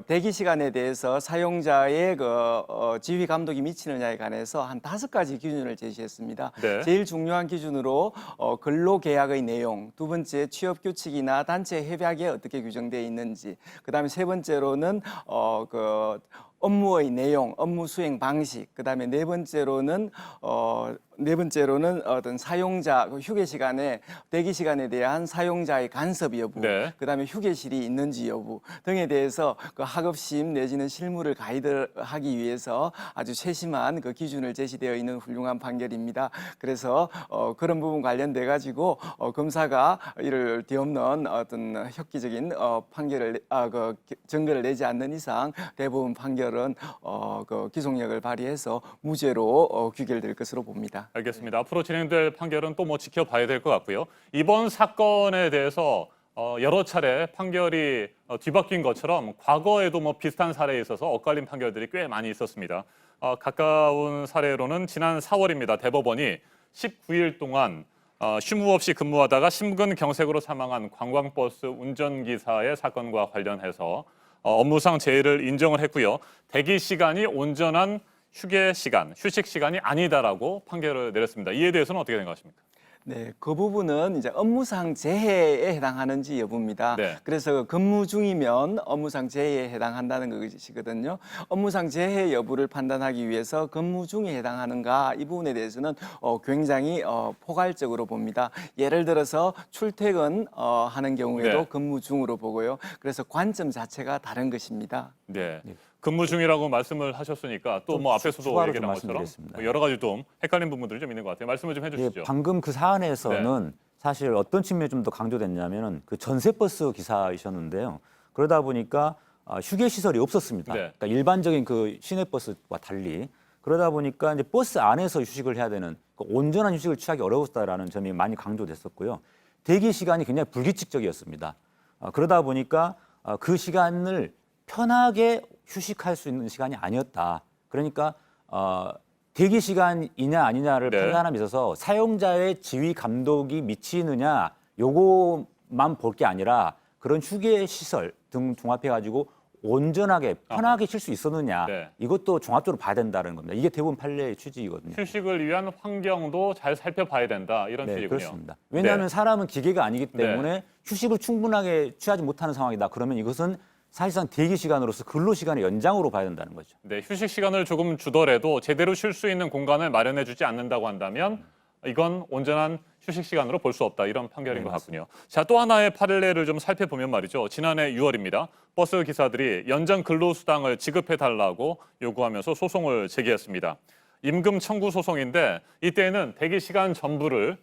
대기 시간에 대해서 사용자의 지휘 감독이 미치느냐에 관해서 한 5가지 기준을 제시했습니다. 네. 제일 중요한 기준으로 근로계약의 내용, 두 번째 취업 규칙이나 단체 협약에 어떻게 규정되어 있는지, 그다음에 세 번째로는 업무의 내용, 업무 수행 방식, 그다음에 네 번째로는 어떤 사용자 휴게 시간에 대기 시간에 대한 사용자의 간섭 여부, 네. 그다음에 휴게실이 있는지 여부 등에 대해서 하급심 내지는 실무를 가이드하기 위해서 아주 세심한 기준을 제시되어 있는 훌륭한 판결입니다. 그래서 그런 부분 관련돼 가지고 검사가 이를 뒤엎는 어떤 혁기적인 증거를 내지 않는 이상 대법원 판결은 기속력을 발휘해서 무죄로 귀결될 것으로 봅니다. 알겠습니다. 앞으로 진행될 판결은 또 뭐 지켜봐야 될 것 같고요. 이번 사건에 대해서 여러 차례 판결이 뒤바뀐 것처럼 과거에도 뭐 비슷한 사례에 있어서 엇갈린 판결들이 꽤 많이 있었습니다. 가까운 사례로는 지난 4월입니다. 대법원이 19일 동안 쉼 없이 근무하다가 심근경색으로 사망한 관광버스 운전기사의 사건과 관련해서 업무상 재해를 인정을 했고요. 대기 시간이 온전한 휴식 시간이 아니다라고 판결을 내렸습니다. 이에 대해서는 어떻게 생각하십니까? 네, 그 부분은 이제 업무상 재해에 해당하는지 여부입니다. 네. 그래서 근무 중이면 업무상 재해에 해당한다는 것이거든요. 업무상 재해 여부를 판단하기 위해서 근무 중에 해당하는가 이 부분에 대해서는 굉장히 포괄적으로 봅니다. 예를 들어서 출퇴근 하는 경우에도 네. 근무 중으로 보고요. 그래서 관점 자체가 다른 것입니다. 네. 근무 중이라고 말씀을 하셨으니까 또 뭐 앞에서도 추가로 얘기 좀 나온 것처럼 말씀드리겠습니다. 여러 가지 좀 헷갈린 부분들이 좀 있는 것 같아요. 말씀을 좀 해주시죠. 방금 그 사안에서는 사실 어떤 측면이 좀 더 강조됐냐면은 그 전세버스 기사이셨는데요. 그러다 보니까 휴게 시설이 없었습니다. 네. 그러니까 일반적인 그 시내버스와 달리 그러다 보니까 이제 버스 안에서 휴식을 해야 되는 그 온전한 휴식을 취하기 어려웠다라는 점이 많이 강조됐었고요. 대기 시간이 굉장히 불규칙적이었습니다. 그러다 보니까 그 시간을 편하게 휴식할 수 있는 시간이 아니었다. 그러니까 대기 시간이냐 아니냐를 판단함에 있어서 사용자의 지휘 감독이 미치느냐 요거만 볼 게 아니라 그런 휴게 시설 등 종합해가지고 온전하게 편하게 쉴 수 있었느냐 이것도 종합적으로 봐야 된다는 겁니다. 이게 대부분 판례의 취지이거든요. 휴식을 위한 환경도 잘 살펴봐야 된다 이런 취지군요. 그렇습니다. 왜냐하면 사람은 기계가 아니기 때문에 휴식을 충분하게 취하지 못하는 상황이다. 그러면 이것은 사실상 대기 시간으로서 근로 시간의 연장으로 봐야 된다는 거죠. 네, 휴식 시간을 조금 주더라도 제대로 쉴 수 있는 공간을 마련해주지 않는다고 한다면 이건 온전한 휴식 시간으로 볼 수 없다 이런 판결인 것 같군요. 자, 또 하나의 판례를 좀 살펴보면 말이죠. 지난해 6월입니다. 버스 기사들이 연장 근로수당을 지급해달라고 요구하면서 소송을 제기했습니다. 임금 청구 소송인데 이때는 대기 시간 전부를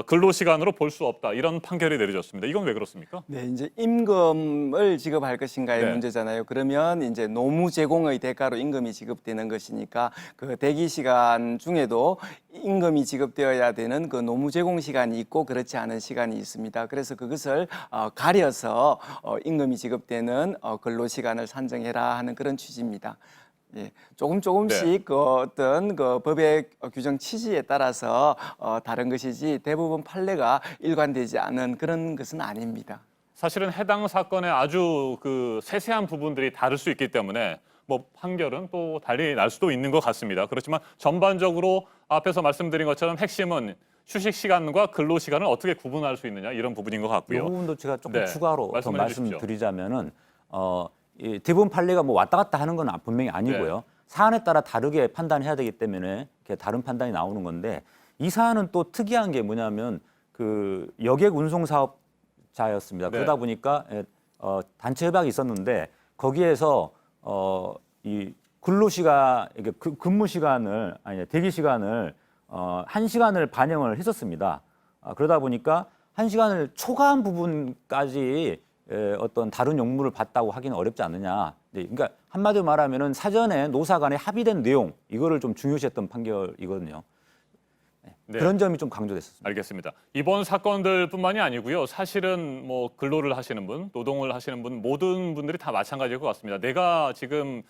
근로 시간으로 볼 수 없다 이런 판결이 내려졌습니다. 이건 왜 그렇습니까? 네, 이제 임금을 지급할 것인가의 문제잖아요. 그러면 이제 노무 제공의 대가로 임금이 지급되는 것이니까 그 대기 시간 중에도 임금이 지급되어야 되는 그 노무 제공 시간이 있고 그렇지 않은 시간이 있습니다. 그래서 그것을 가려서 임금이 지급되는 근로 시간을 산정해라 하는 그런 취지입니다. 예, 조금씩 그 어떤 그 법의 규정 취지에 따라서 다른 것이지 대부분 판례가 일관되지 않은 그런 것은 아닙니다. 사실은 해당 사건의 아주 그 세세한 부분들이 다를 수 있기 때문에 뭐 판결은 또 달리 날 수도 있는 것 같습니다. 그렇지만 전반적으로 앞에서 말씀드린 것처럼 핵심은 휴식 시간과 근로 시간을 어떻게 구분할 수 있느냐 이런 부분인 것 같고요. 이 부분도 제가 조금 추가로 더 말씀해 말씀드리자면은 대부분 판례가 뭐 왔다 갔다 하는 건 분명히 아니고요. 사안에 따라 다르게 판단해야 되기 때문에 이렇게 다른 판단이 나오는 건데 이 사안은 또 특이한 게 뭐냐면 그 여객 운송 사업자였습니다. 그러다 보니까 단체 협약이 있었는데 거기에서 이 근로 시간, 근무 시간을 대기 시간을 1시간을 반영을 했었습니다. 그러다 보니까 1시간을 초과한 부분까지 어떤 다른 용무를 받다고 하기는 어렵지 않느냐. 그러니까 한마디로 말하면은 사전에 노사 간에 합의된 내용 이거를 좀 중요시했던 판결이거든요. 그런 점이 좀 강조됐습니다. 알겠습니다. 이번 사건들뿐만이 아니고요. 사실은 뭐 근로를 하시는 분, 노동을 하시는 분 모든 분들이 다 마찬가지일 것 같습니다. 내가 지금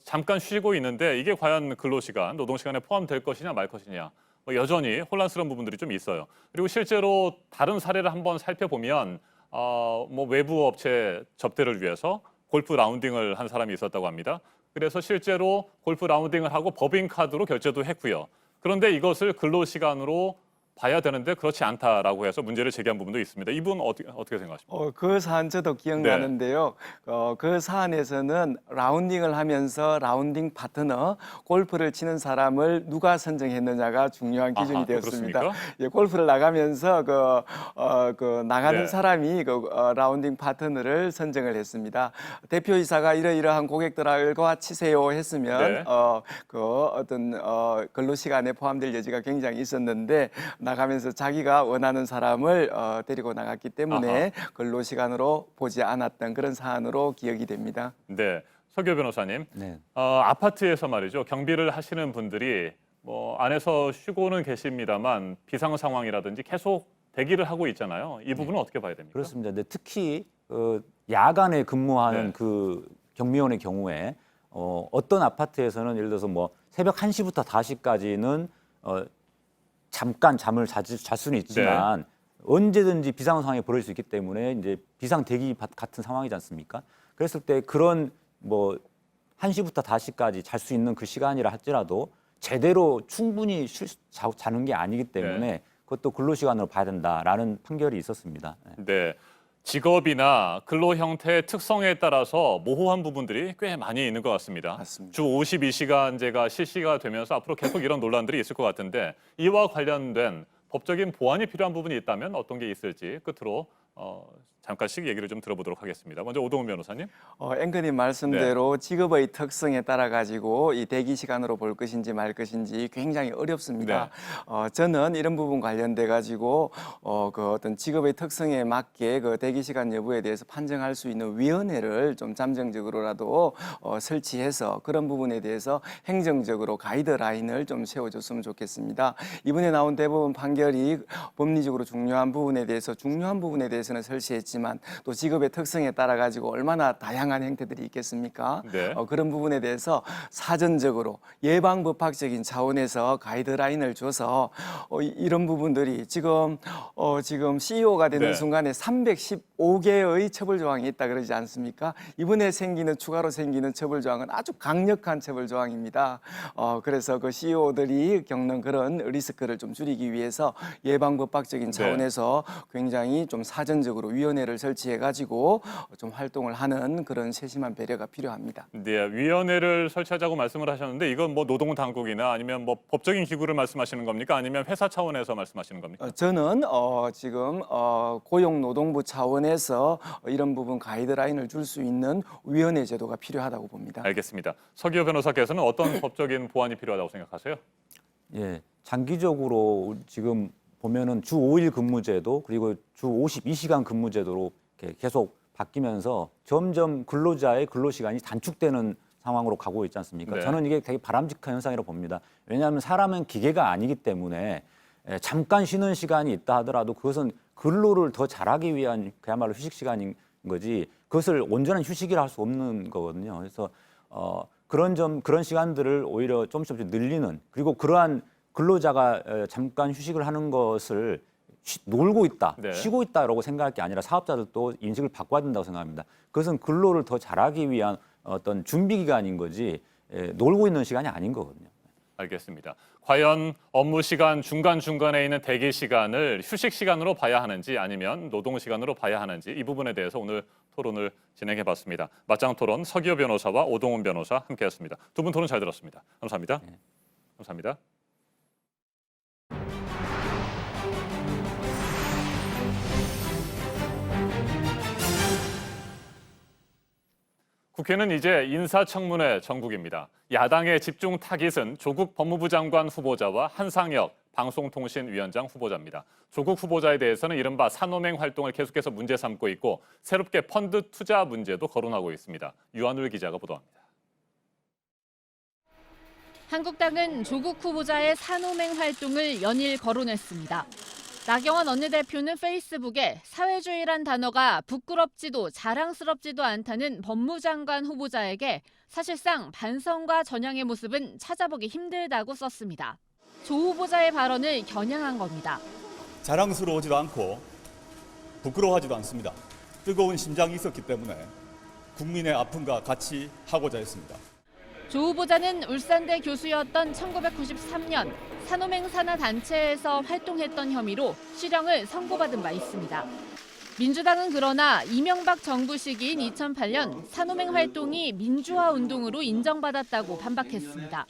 잠깐 쉬고 있는데 이게 과연 근로시간, 노동시간에 포함될 것이냐 말 것이냐. 여전히 혼란스러운 부분들이 좀 있어요. 그리고 실제로 다른 사례를 한번 살펴보면 뭐 외부 업체 접대를 위해서 골프 라운딩을 한 사람이 있었다고 합니다. 그래서 실제로 골프 라운딩을 하고 법인카드로 결제도 했고요. 그런데 이것을 근로시간으로 봐야 되는데 그렇지 않다라고 해서 문제를 제기한 부분도 있습니다. 이분 어떻게 생각하십니까? 그 사안 저도 기억나는데요. 그 사안에서는 라운딩을 하면서 라운딩 파트너, 골프를 치는 사람을 누가 선정했느냐가 중요한 기준이 되었습니다. 예, 골프를 나가면서 나가는 사람이 라운딩 파트너를 선정을 했습니다. 대표이사가 이러이러한 고객들과 치세요 했으면 근로 시간에 포함될 여지가 굉장히 있었는데. 나가면서 자기가 원하는 사람을 데리고 나갔기 때문에 근로시간으로 보지 않았던 그런 사안으로 기억이 됩니다. 네, 서교 변호사님. 아파트에서 말이죠. 경비를 하시는 분들이 뭐 안에서 쉬고는 계십니다만 비상 상황이라든지 계속 대기를 하고 있잖아요. 이 부분은 어떻게 봐야 됩니까? 그렇습니다. 근데 특히 야간에 근무하는 그 경비원의 경우에 어떤 아파트에서는 예를 들어서 뭐 새벽 1시부터 5시까지는 잠깐 잠을 잘 수는 있지만 언제든지 비상 상황이 벌어질 수 있기 때문에 이제 비상 대기 같은 상황이지 않습니까? 그랬을 때 그런 뭐 1시부터 5시까지 잘 수 있는 그 시간이라 할지라도 제대로 충분히 자는 게 아니기 때문에 그것도 근로시간으로 봐야 된다라는 판결이 있었습니다. 네. 직업이나 근로 형태의 특성에 따라서 모호한 부분들이 꽤 많이 있는 것 같습니다. 주 52시간제가 실시가 되면서 앞으로 계속 이런 논란들이 있을 것 같은데 이와 관련된 법적인 보완이 필요한 부분이 있다면 어떤 게 있을지 끝으로 잠깐씩 얘기를 좀 들어보도록 하겠습니다. 먼저 오동훈 변호사님. 앵커님 말씀대로 직업의 특성에 따라 가지고 이 대기 시간으로 볼 것인지 말 것인지 굉장히 어렵습니다. 저는 이런 부분 관련돼 가지고 그 어떤 직업의 특성에 맞게 그 대기 시간 여부에 대해서 판정할 수 있는 위원회를 좀 잠정적으로라도 설치해서 그런 부분에 대해서 행정적으로 가이드라인을 좀 세워줬으면 좋겠습니다. 이번에 나온 대법원 판결이 법리적으로 중요한 부분에 대해서는 설치했지만 또 직업의 특성에 따라 가지고 얼마나 다양한 형태들이 있겠습니까? 그런 부분에 대해서 사전적으로 예방법학적인 차원에서 가이드라인을 줘서 이런 부분들이 지금 CEO가 되는 순간에 315개의 처벌 조항이 있다 그러지 않습니까? 이번에 추가로 생기는 처벌 조항은 아주 강력한 처벌 조항입니다. 그래서 그 CEO들이 겪는 그런 리스크를 좀 줄이기 위해서 예방법학적인 차원에서 굉장히 좀 사전적으로 위원회를 설치해가지고 좀 활동을 하는 그런 세심한 배려가 필요합니다. 네, 위원회를 설치하자고 말씀을 하셨는데 이건 뭐 노동 당국이나 아니면 뭐 법적인 기구를 말씀하시는 겁니까? 아니면 회사 차원에서 말씀하시는 겁니까? 저는 지금 고용노동부 차원에서 이런 부분 가이드라인을 줄 수 있는 위원회 제도가 필요하다고 봅니다. 알겠습니다. 서기호 변호사께서는 어떤 법적인 보완이 필요하다고 생각하세요? 예, 장기적으로 지금 보면은 주 5일 근무제도 그리고 주 52시간 근무제도로 계속 바뀌면서 점점 근로자의 근로시간이 단축되는 상황으로 가고 있지 않습니까? 저는 이게 되게 바람직한 현상이라고 봅니다. 왜냐하면 사람은 기계가 아니기 때문에 잠깐 쉬는 시간이 있다 하더라도 그것은 근로를 더 잘하기 위한 그야말로 휴식 시간인 거지 그것을 온전한 휴식이라 할 수 없는 거거든요. 그래서 그런 시간들을 오히려 조금씩 늘리는 그리고 그러한 근로자가 잠깐 휴식을 하는 것을 놀고 있다, 쉬고 있다라고 생각할 게 아니라 사업자들도 인식을 바꿔야 된다고 생각합니다. 그것은 근로를 더 잘하기 위한 어떤 준비 기간인 거지 놀고 있는 시간이 아닌 거거든요. 알겠습니다. 과연 업무 시간 중간중간에 있는 대기 시간을 휴식 시간으로 봐야 하는지 아니면 노동 시간으로 봐야 하는지 이 부분에 대해서 오늘 토론을 진행해 봤습니다. 맞짱 토론 서기호 변호사와 오동훈 변호사 함께했습니다. 두 분 토론 잘 들었습니다. 감사합니다. 감사합니다. 국회는 이제 인사청문회 정국입니다. 야당의 집중 타깃은 조국 법무부 장관 후보자와 한상혁 방송통신위원장 후보자입니다. 조국 후보자에 대해서는 이른바 산호맹 활동을 계속해서 문제 삼고 있고 새롭게 펀드 투자 문제도 거론하고 있습니다. 유한울 기자가 보도합니다. 한국당은 조국 후보자의 산호맹 활동을 연일 거론했습니다. 나경원 원내대표는 페이스북에 사회주의란 단어가 부끄럽지도 자랑스럽지도 않다는 법무장관 후보자에게 사실상 반성과 전향의 모습은 찾아보기 힘들다고 썼습니다. 조 후보자의 발언을 겨냥한 겁니다. 자랑스러워지도 않고 부끄러워하지도 않습니다. 뜨거운 심장이 있었기 때문에 국민의 아픔과 같이 하고자 했습니다. 조 후보자는 울산대 교수였던 1993년 산호맹 산하 단체에서 활동했던 혐의로 실형을 선고받은 바 있습니다. 민주당은 그러나 이명박 정부 시기인 2008년 산호맹 활동이 민주화 운동으로 인정받았다고 반박했습니다.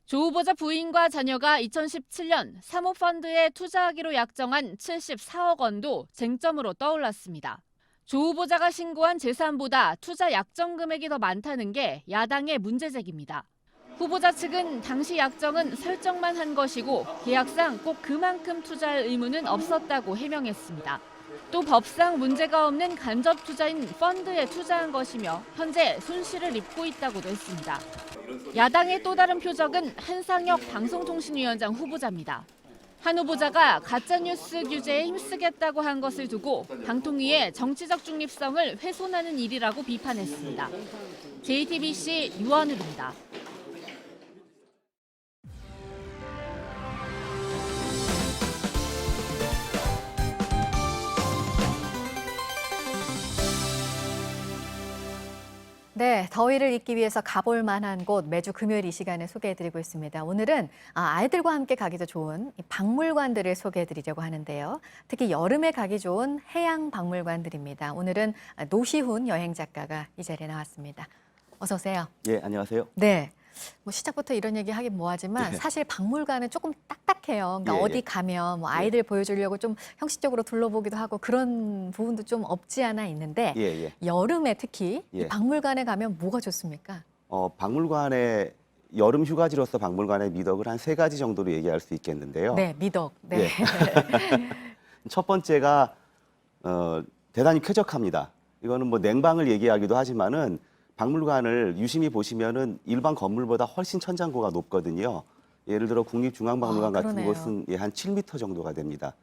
조 후보자 부인과 자녀가 2017년 사모펀드에 투자하기로 약정한 74억 원도 쟁점으로 떠올랐습니다. 조 후보자가 신고한 재산보다 투자 약정 금액이 더 많다는 게 야당의 문제 제기입니다. 후보자 측은 당시 약정은 설정만 한 것이고 계약상 꼭 그만큼 투자할 의무는 없었다고 해명했습니다. 또 법상 문제가 없는 간접 투자인 펀드에 투자한 것이며 현재 손실을 입고 있다고도 했습니다. 야당의 또 다른 표적은 한상혁 방송통신위원장 후보자입니다. 한 후보자가 가짜뉴스 규제에 힘쓰겠다고 한 것을 두고 방통위의 정치적 중립성을 훼손하는 일이라고 비판했습니다. JTBC 유한울입니다. 네, 더위를 잊기 위해서 가볼 만한 곳 매주 금요일 이 시간에 소개해드리고 있습니다. 오늘은 아이들과 함께 가기도 좋은 박물관들을 소개해드리려고 하는데요. 특히 여름에 가기 좋은 해양 박물관들입니다. 오늘은 노시훈 여행작가가 이 자리에 나왔습니다. 어서 오세요. 예, 안녕하세요. 네, 뭐 시작부터 이런 얘기 하긴 뭐하지만 예. 사실 박물관은 조금 딱딱해요. 그러니까 예, 예. 어디 가면 뭐 아이들 보여주려고 좀 형식적으로 둘러보기도 하고 그런 부분도 좀 없지 않아 있는데 예, 예. 여름에 특히 이 예. 박물관에 가면 뭐가 좋습니까? 박물관의 여름 휴가지로서 박물관의 미덕을 한 3가지 정도로 얘기할 수 있겠는데요. 네, 미덕. 네. 예. 첫 번째가 대단히 쾌적합니다. 이거는 뭐 냉방을 얘기하기도 하지만은 박물관을 유심히 보시면은 일반 건물보다 훨씬 천장고가 높거든요. 예를 들어 국립중앙박물관 같은 그러네요. 곳은 한 7m 정도가 됩니다.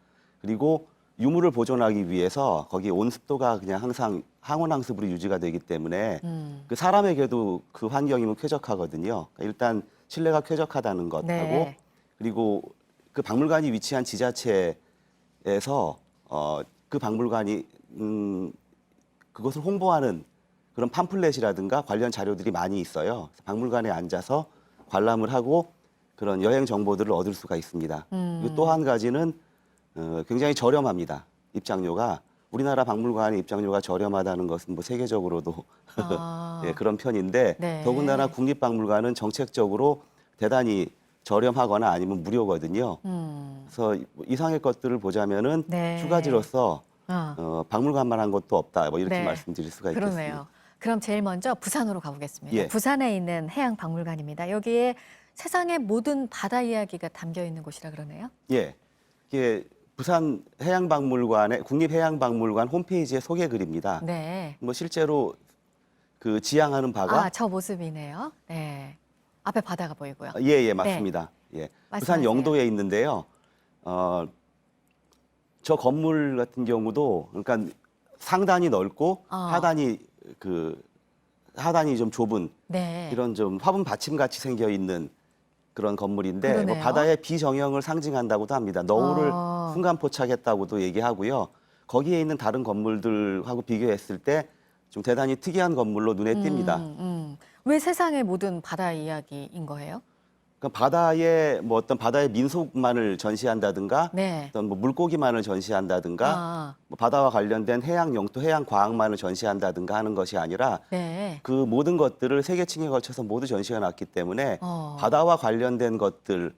그리고 유물을 보존하기 위해서 거기 온습도가 그냥 항상 항온항습으로 유지가 되기 때문에 그 사람에게도 그 환경이면 쾌적하거든요. 그러니까 일단 실내가 쾌적하다는 것하고 네. 그리고 그 박물관이 위치한 지자체에서 그 박물관이 그것을 홍보하는 그런 팜플렛이라든가 관련 자료들이 많이 있어요. 박물관에 앉아서 관람을 하고 그런 여행 정보들을 얻을 수가 있습니다. 그리고 또 한 가지는 굉장히 저렴합니다. 입장료가. 우리나라 박물관의 입장료가 저렴하다는 것은 뭐 세계적으로도 예, 그런 편인데 네. 더군다나 국립박물관은 정책적으로 대단히 저렴하거나 아니면 무료거든요. 그래서 이상의 것들을 보자면은 네. 휴가지로서 박물관만한 것도 없다. 뭐 이렇게 네. 말씀드릴 수가 있겠습니다. 그러네요. 그럼 제일 먼저 부산으로 가보겠습니다. 예. 부산에 있는 해양박물관입니다. 여기에 세상의 모든 바다 이야기가 담겨 있는 곳이라 그러네요. 예, 이게 부산 해양박물관의 국립해양박물관 홈페이지의 소개글입니다. 네. 뭐 실제로 그 지향하는 바가 저 모습이네요. 네. 앞에 바다가 보이고요. 예, 맞습니다. 예, 부산 말씀하세요. 영도에 있는데요. 저 건물 같은 경우도 그러니까 상단이 넓고 하단이 하단이 좀 좁은 네. 이런 좀 화분 받침 같이 생겨 있는 그런 건물인데 뭐 그러네요. 바다의 비정형을 상징한다고도 합니다. 너울을 순간 포착했다고도 얘기하고요. 거기에 있는 다른 건물들하고 비교했을 때 좀 대단히 특이한 건물로 눈에 띕니다. 왜 세상의 모든 바다 이야기인 거예요? 그러니까 바다의 뭐 어떤 바다의 민속만을 전시한다든가 네. 어떤 뭐 물고기만을 전시한다든가 뭐 바다와 관련된 해양 영토, 해양 과학만을 전시한다든가 하는 것이 아니라 네. 그 모든 것들을 세계층에 걸쳐서 모두 전시해 놨기 때문에 어. 바다와 관련된 것들은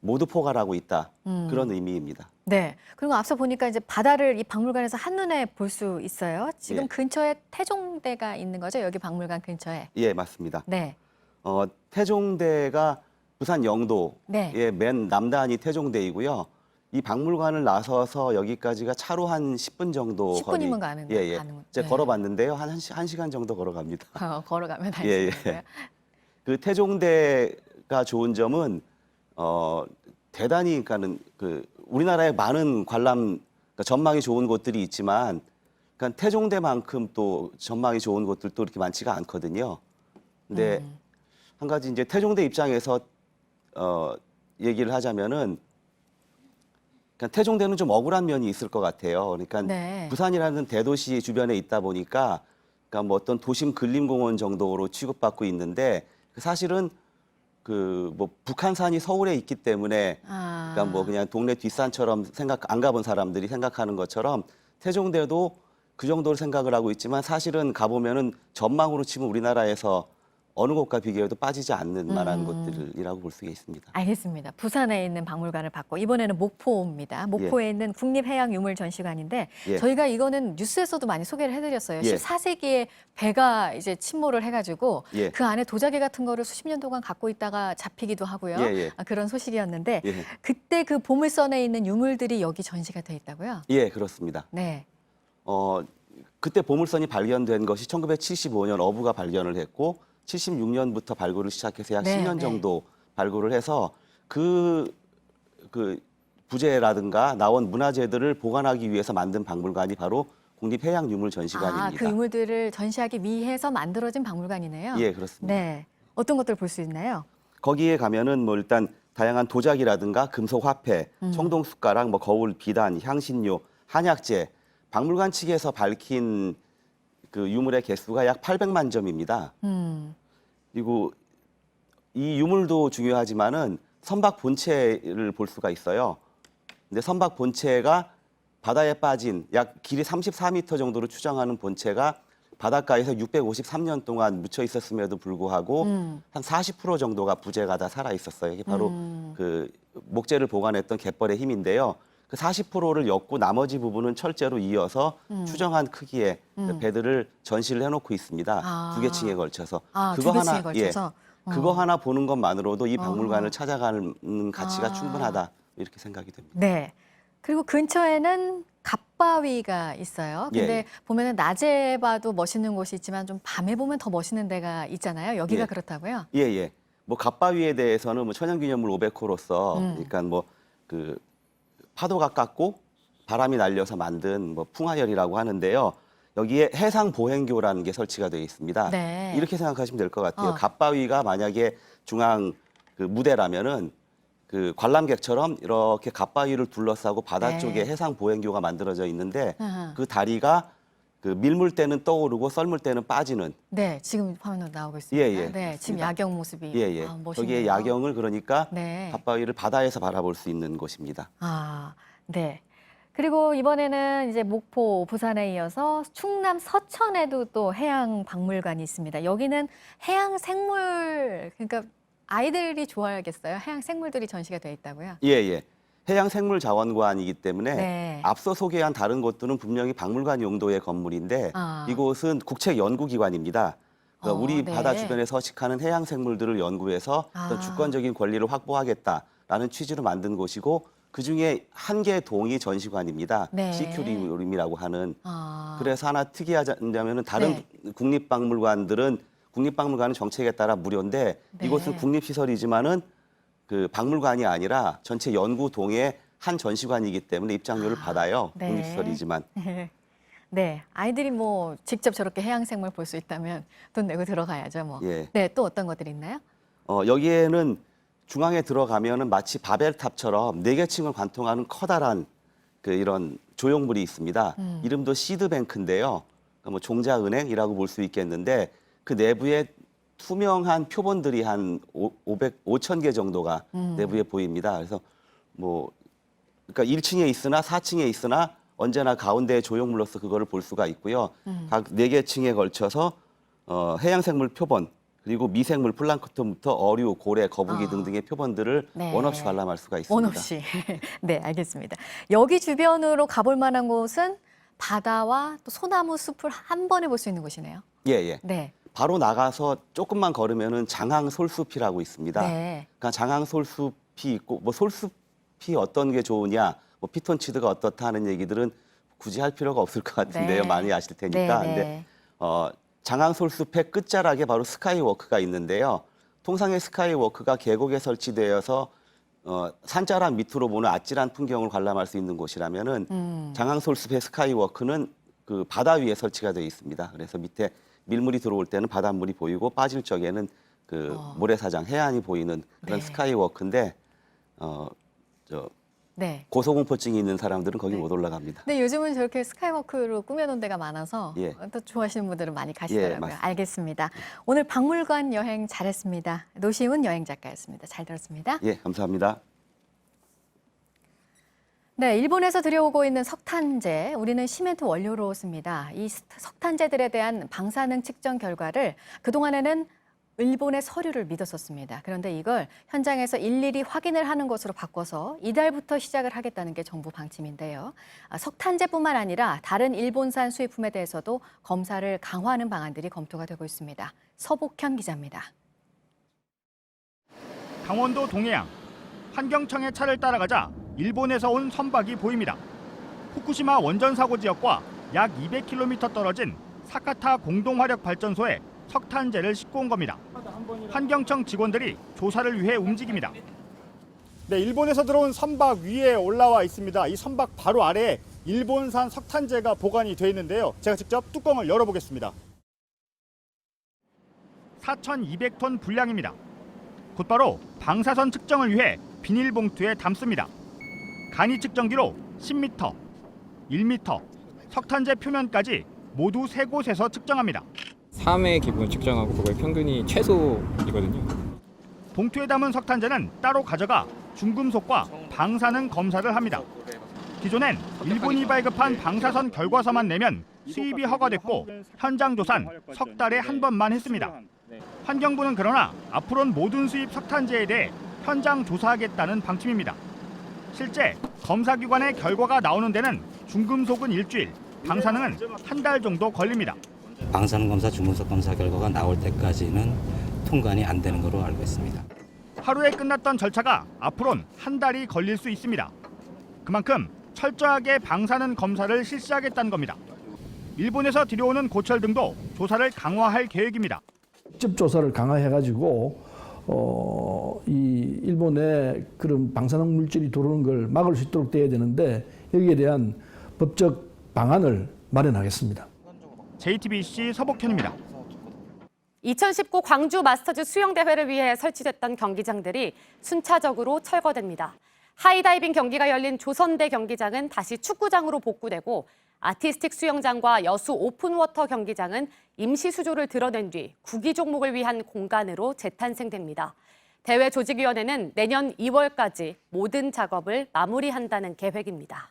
모두 포괄하고 있다. 그런 의미입니다. 네. 그리고 앞서 보니까 이제 바다를 이 박물관에서 한눈에 볼 수 있어요. 지금 예. 근처에 태종대가 있는 거죠? 여기 박물관 근처에. 예, 맞습니다. 네. 태종대가 부산 영도의 네. 맨 남단이 태종대이고요. 이 박물관을 나서서 여기까지가 차로 한 10분 정도 10분이면 가는 예, 예. 가는 제가 네. 걸어봤는데요. 한 시간 정도 걸어갑니다. 걸어가면 할 수 예, 있는 거예요. 예. 그 태종대가 좋은 점은 대단히 그러니까는 그 우리나라에 많은 관람 그러니까 전망이 좋은 곳들이 있지만 그러니까 태종대만큼 또 전망이 좋은 곳들도 이렇게 많지가 않거든요. 근데 한 가지 이제 태종대 입장에서 얘기를 하자면은 그러니까 태종대는 좀 억울한 면이 있을 것 같아요. 그러니까 네. 부산이라는 대도시 주변에 있다 보니까 그러니까 뭐 어떤 도심 근린공원 정도로 취급받고 있는데 사실은 그 뭐 북한산이 서울에 있기 때문에 그러니까 뭐 그냥 동네 뒷산처럼 안 가본 사람들이 생각하는 것처럼 태종대도 그 정도로 생각을 하고 있지만 사실은 가보면은 전망으로 치면 우리나라에서 어느 곳과 비교해도 빠지지 않는 만한 곳들이라고 볼 수 있습니다. 알겠습니다. 부산에 있는 박물관을 봤고 이번에는 목포입니다. 목포에 있는 국립해양유물전시관인데 예. 저희가 이거는 뉴스에서도 많이 소개를 해드렸어요. 예. 14세기에 배가 이제 침몰을 해가지고 예. 그 안에 도자기 같은 거를 수십 년 동안 갖고 있다가 잡히기도 하고요. 예, 예. 그런 소식이었는데 예. 그때 그 보물선에 있는 유물들이 여기 전시가 돼 있다고요? 예, 그렇습니다. 네. 그때 보물선이 발견된 것이 1975년 어부가 발견을 했고 76년부터 발굴을 시작해서 약 네, 10년 네. 정도 발굴을 해서 그 부재라든가 나온 문화재들을 보관하기 위해서 만든 박물관이 바로 국립해양유물전시관입니다. 그 유물들을 전시하기 위해서 만들어진 박물관이네요. 예, 그렇습니다. 네. 어떤 것들 볼 수 있나요? 거기에 가면은 뭐 일단 다양한 도자기라든가 금속 화폐, 청동 숟가락, 뭐 거울, 비단, 향신료, 한약재, 박물관 측에서 밝힌 그 유물의 개수가 약 800만 점입니다. 그리고 이 유물도 중요하지만은 선박 본체를 볼 수가 있어요. 근데 선박 본체가 바다에 빠진 약 길이 34m 정도로 추정하는 본체가 바닷가에서 653년 동안 묻혀 있었음에도 불구하고 한 40% 정도가 부재가 다 살아 있었어요. 이게 바로 그 목재를 보관했던 갯벌의 힘인데요. 그 40%를 엮고 나머지 부분은 철제로 이어서 추정한 크기의 배들을 전시를 해놓고 있습니다. 두 개 층에 걸쳐서. 두 개 층에 걸쳐서. 그거 하나 보는 것만으로도 이 박물관을 찾아가는 가치가 충분하다 이렇게 생각이 됩니다. 네. 그리고 근처에는 갓바위가 있어요. 근데 보면은 낮에 봐도 멋있는 곳이 있지만 좀 밤에 보면 더 멋있는 데가 있잖아요. 여기가 그렇다고요? 예. 뭐 갓바위에 대해서는 뭐 천연기념물 500호로서 그러니까 뭐 그 파도가 깎고 바람이 날려서 만든 뭐 풍화열이라고 하는데요. 여기에 해상보행교라는 게 설치가 되어 있습니다. 네. 이렇게 생각하시면 될 것 같아요. 갓바위가 만약에 중앙 그 무대라면은 그 관람객처럼 이렇게 갓바위를 둘러싸고 바다 쪽에 해상보행교가 만들어져 있는데 그 다리가 그 밀물 때는 떠오르고 썰물 때는 빠지는. 네, 지금 화면으로 나오고 있습니다. 예. 네, 지금 야경 모습이 멋있네요. 거기에 야경을 그러니까 네. 갓바위를 바다에서 바라볼 수 있는 곳입니다. 네. 그리고 이번에는 이제 목포, 부산에 이어서 충남 서천에도 또 해양 박물관이 있습니다. 여기는 해양 생물, 그러니까 아이들이 좋아하겠어요. 해양 생물들이 전시가 돼 있다고요? 예. 해양생물자원관이기 때문에 네. 앞서 소개한 다른 곳들은 분명히 박물관 용도의 건물인데 이곳은 국책연구기관입니다. 그러니까 우리 바다 주변에 서식하는 해양생물들을 연구해서 어떤 주권적인 권리를 확보하겠다라는 취지로 만든 곳이고 그중에 한 개 동이 전시관입니다. 시큐리움이라고 하는. 그래서 하나 특이하자면은 다른 국립박물관은 정책에 따라 무료인데 이곳은 국립시설이지만은 그 박물관이 아니라 전체 연구동의 한 전시관이기 때문에 입장료를 받아요. 국립시설이지만. 네, 아이들이 뭐 직접 저렇게 해양생물 볼 수 있다면 돈 내고 들어가야죠. 뭐. 네, 또 어떤 것들이 있나요? 여기에는 중앙에 들어가면은 마치 바벨탑처럼 4개 층을 관통하는 커다란 그 이런 조형물이 있습니다. 이름도 시드뱅크인데요. 그러니까 뭐 종자은행이라고 볼 수 있겠는데 그 내부에 투명한 표본들이 한 5,000개 정도가 내부에 보입니다. 그래서 뭐 그러니까 1층에 있으나 4층에 있으나 언제나 가운데 조형물로서 그거를 볼 수가 있고요. 각 4개 층에 걸쳐서 해양생물 표본 그리고 미생물 플랑크톤부터 어류, 고래, 거북이 등등의 표본들을 원 없이 관람할 수가 있습니다. 원 없이. 네, 알겠습니다. 여기 주변으로 가볼 만한 곳은 바다와 또 소나무 숲을 한 번에 볼 수 있는 곳이네요. 예. 네. 바로 나가서 조금만 걸으면은 장항솔숲이라고 있습니다. 그러니까 장항솔숲이 있고 뭐 솔숲이 어떤 게 좋으냐, 뭐 피톤치드가 어떻다 하는 얘기들은 굳이 할 필요가 없을 것 같은데요. 많이 아실 테니까. 근데 장항솔숲의 끝자락에 바로 스카이워크가 있는데요. 통상의 스카이워크가 계곡에 설치되어서 산자락 밑으로 보는 아찔한 풍경을 관람할 수 있는 곳이라면은 장항솔숲의 스카이워크는 그 바다 위에 설치가 되어 있습니다. 그래서 밑에 밀물이 들어올 때는 바닷물이 보이고 빠질 적에는 그 모래사장 해안이 보이는 그런 스카이워크인데 고소공포증이 있는 사람들은 거기 못 올라갑니다. 근데 요즘은 저렇게 스카이워크로 꾸며놓은 데가 많아서 또 좋아하시는 분들은 많이 가시더라고요. 알겠습니다. 오늘 박물관 여행 잘했습니다. 노시훈 여행작가였습니다. 잘 들었습니다. 예, 감사합니다. 네, 일본에서 들여오고 있는 석탄재, 우리는 시멘트 원료로 씁니다. 이 석탄재들에 대한 방사능 측정 결과를 그동안에는 일본의 서류를 믿었었습니다. 그런데 이걸 현장에서 일일이 확인을 하는 것으로 바꿔서 이달부터 시작을 하겠다는 게 정부 방침인데요. 석탄재뿐만 아니라 다른 일본산 수입품에 대해서도 검사를 강화하는 방안들이 검토가 되고 있습니다. 서복현 기자입니다. 강원도 동해안, 환경청의 차를 따라가자 일본에서 온 선박이 보입니다. 후쿠시마 원전 사고 지역과 약 200km 떨어진 사카타 공동화력발전소에 석탄재를 싣고 온 겁니다. 환경청 직원들이 조사를 위해 움직입니다. 네, 일본에서 들어온 선박 위에 올라와 있습니다. 이 선박 바로 아래에 일본산 석탄재가 보관이 되어 있는데요. 제가 직접 뚜껑을 열어보겠습니다. 4,200톤 분량입니다. 곧바로 방사선 측정을 위해 비닐봉투에 담습니다. 간이 측정기로 10m, 1m, 석탄재 표면까지 모두 3곳에서 측정합니다. 3회 기분 측정하고 그거의 평균이 최소이거든요. 봉투에 담은 석탄재는 따로 가져가 중금속과 방사능 검사를 합니다. 기존엔 일본이 발급한 방사선 결과서만 내면 수입이 허가됐고 현장 조사는 석 달에 한 번만 했습니다. 환경부는 그러나 앞으로는 모든 수입 석탄재에 대해 현장 조사하겠다는 방침입니다. 실제 검사기관의 결과가 나오는 데는 중금속은 일주일, 방사능은 한 달 정도 걸립니다. 방사능 검사, 중금속 검사 결과가 나올 때까지는 통관이 안 되는 걸로 알고 있습니다. 하루에 끝났던 절차가 앞으로는 한 달이 걸릴 수 있습니다. 그만큼 철저하게 방사능 검사를 실시하겠다는 겁니다. 일본에서 들여오는 고철 등도 조사를 강화할 계획입니다. 직접 조사를 강화해가지고 이 일본에 그런 방사능 물질이 들어오는 걸 막을 수 있도록 돼야 되는데 여기에 대한 법적 방안을 마련하겠습니다. JTBC 서복현입니다. 2019 광주 마스터즈 수영대회를 위해 설치됐던 경기장들이 순차적으로 철거됩니다. 하이다이빙 경기가 열린 조선대 경기장은 다시 축구장으로 복구되고 아티스틱 수영장과 여수 오픈워터 경기장은 임시 수조를 드러낸 뒤 구기 종목을 위한 공간으로 재탄생됩니다. 대회 조직위원회는 내년 2월까지 모든 작업을 마무리한다는 계획입니다.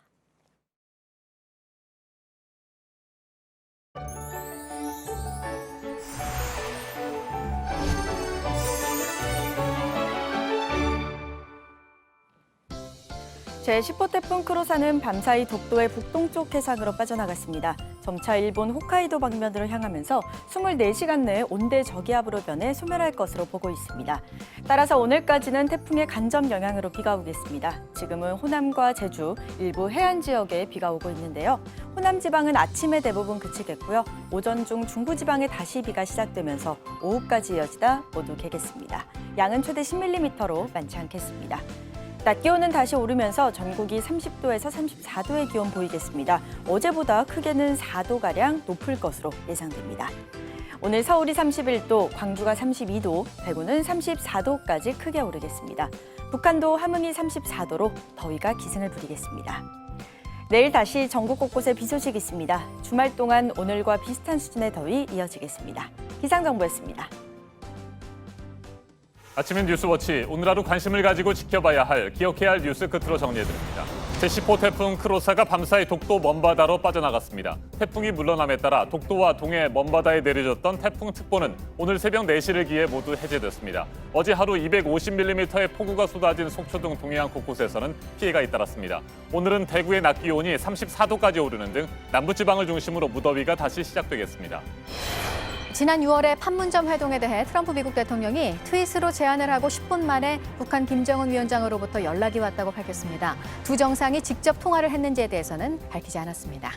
제10호 태풍 크로사는 밤사이 독도의 북동쪽 해상으로 빠져나갔습니다. 점차 일본 홋카이도 방면으로 향하면서 24시간 내에 온대 저기압으로 변해 소멸할 것으로 보고 있습니다. 따라서 오늘까지는 태풍의 간접 영향으로 비가 오겠습니다. 지금은 호남과 제주, 일부 해안 지역에 비가 오고 있는데요. 호남 지방은 아침에 대부분 그치겠고요. 오전 중 중부 지방에 다시 비가 시작되면서 오후까지 이어지다 모두 개겠습니다. 양은 최대 10mm로 많지 않겠습니다. 낮 기온은 다시 오르면서 전국이 30도에서 34도의 기온 보이겠습니다. 어제보다 크게는 4도가량 높을 것으로 예상됩니다. 오늘 서울이 31도, 광주가 32도, 대구는 34도까지 크게 오르겠습니다. 북한도 함흥이 34도로 더위가 기승을 부리겠습니다. 내일 다시 전국 곳곳에 비 소식이 있습니다. 주말 동안 오늘과 비슷한 수준의 더위 이어지겠습니다. 기상정보였습니다. 아침엔 뉴스워치, 오늘 하루 관심을 가지고 지켜봐야 할, 기억해야 할 뉴스 끝으로 정리해드립니다. 제10호 태풍 크로사가 밤사이 독도 먼바다로 빠져나갔습니다. 태풍이 물러남에 따라 독도와 동해 먼바다에 내려졌던 태풍특보는 오늘 새벽 4시를 기해 모두 해제됐습니다. 어제 하루 250mm의 폭우가 쏟아진 속초 등 동해안 곳곳에서는 피해가 잇따랐습니다. 오늘은 대구의 낮 기온이 34도까지 오르는 등 남부지방을 중심으로 무더위가 다시 시작되겠습니다. 지난 6월에 판문점 회동에 대해 트럼프 미국 대통령이 트윗으로 제안을 하고 10분 만에 북한 김정은 위원장으로부터 연락이 왔다고 밝혔습니다. 두 정상이 직접 통화를 했는지에 대해서는 밝히지 않았습니다.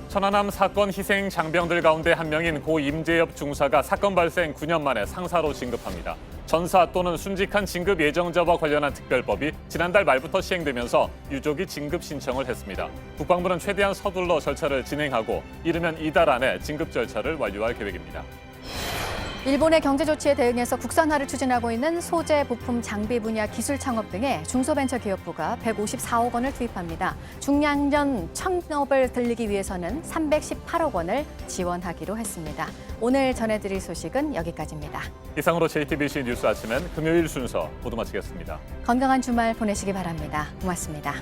천안함 사건 희생 장병들 가운데 한 명인 고 임재엽 중사가 사건 발생 9년 만에 상사로 진급합니다. 전사 또는 순직한 진급 예정자와 관련한 특별법이 지난달 말부터 시행되면서 유족이 진급 신청을 했습니다. 국방부는 최대한 서둘러 절차를 진행하고 이르면 이달 안에 진급 절차를 완료할 계획입니다. 일본의 경제 조치에 대응해서 국산화를 추진하고 있는 소재, 부품, 장비 분야 기술 창업 등에 중소벤처기업부가 154억 원을 투입합니다. 중량전 창업을 들리기 위해서는 318억 원을 지원하기로 했습니다. 오늘 전해드릴 소식은 여기까지입니다. 이상으로 JTBC 뉴스 아침엔 금요일 순서 모두 마치겠습니다. 건강한 주말 보내시기 바랍니다. 고맙습니다.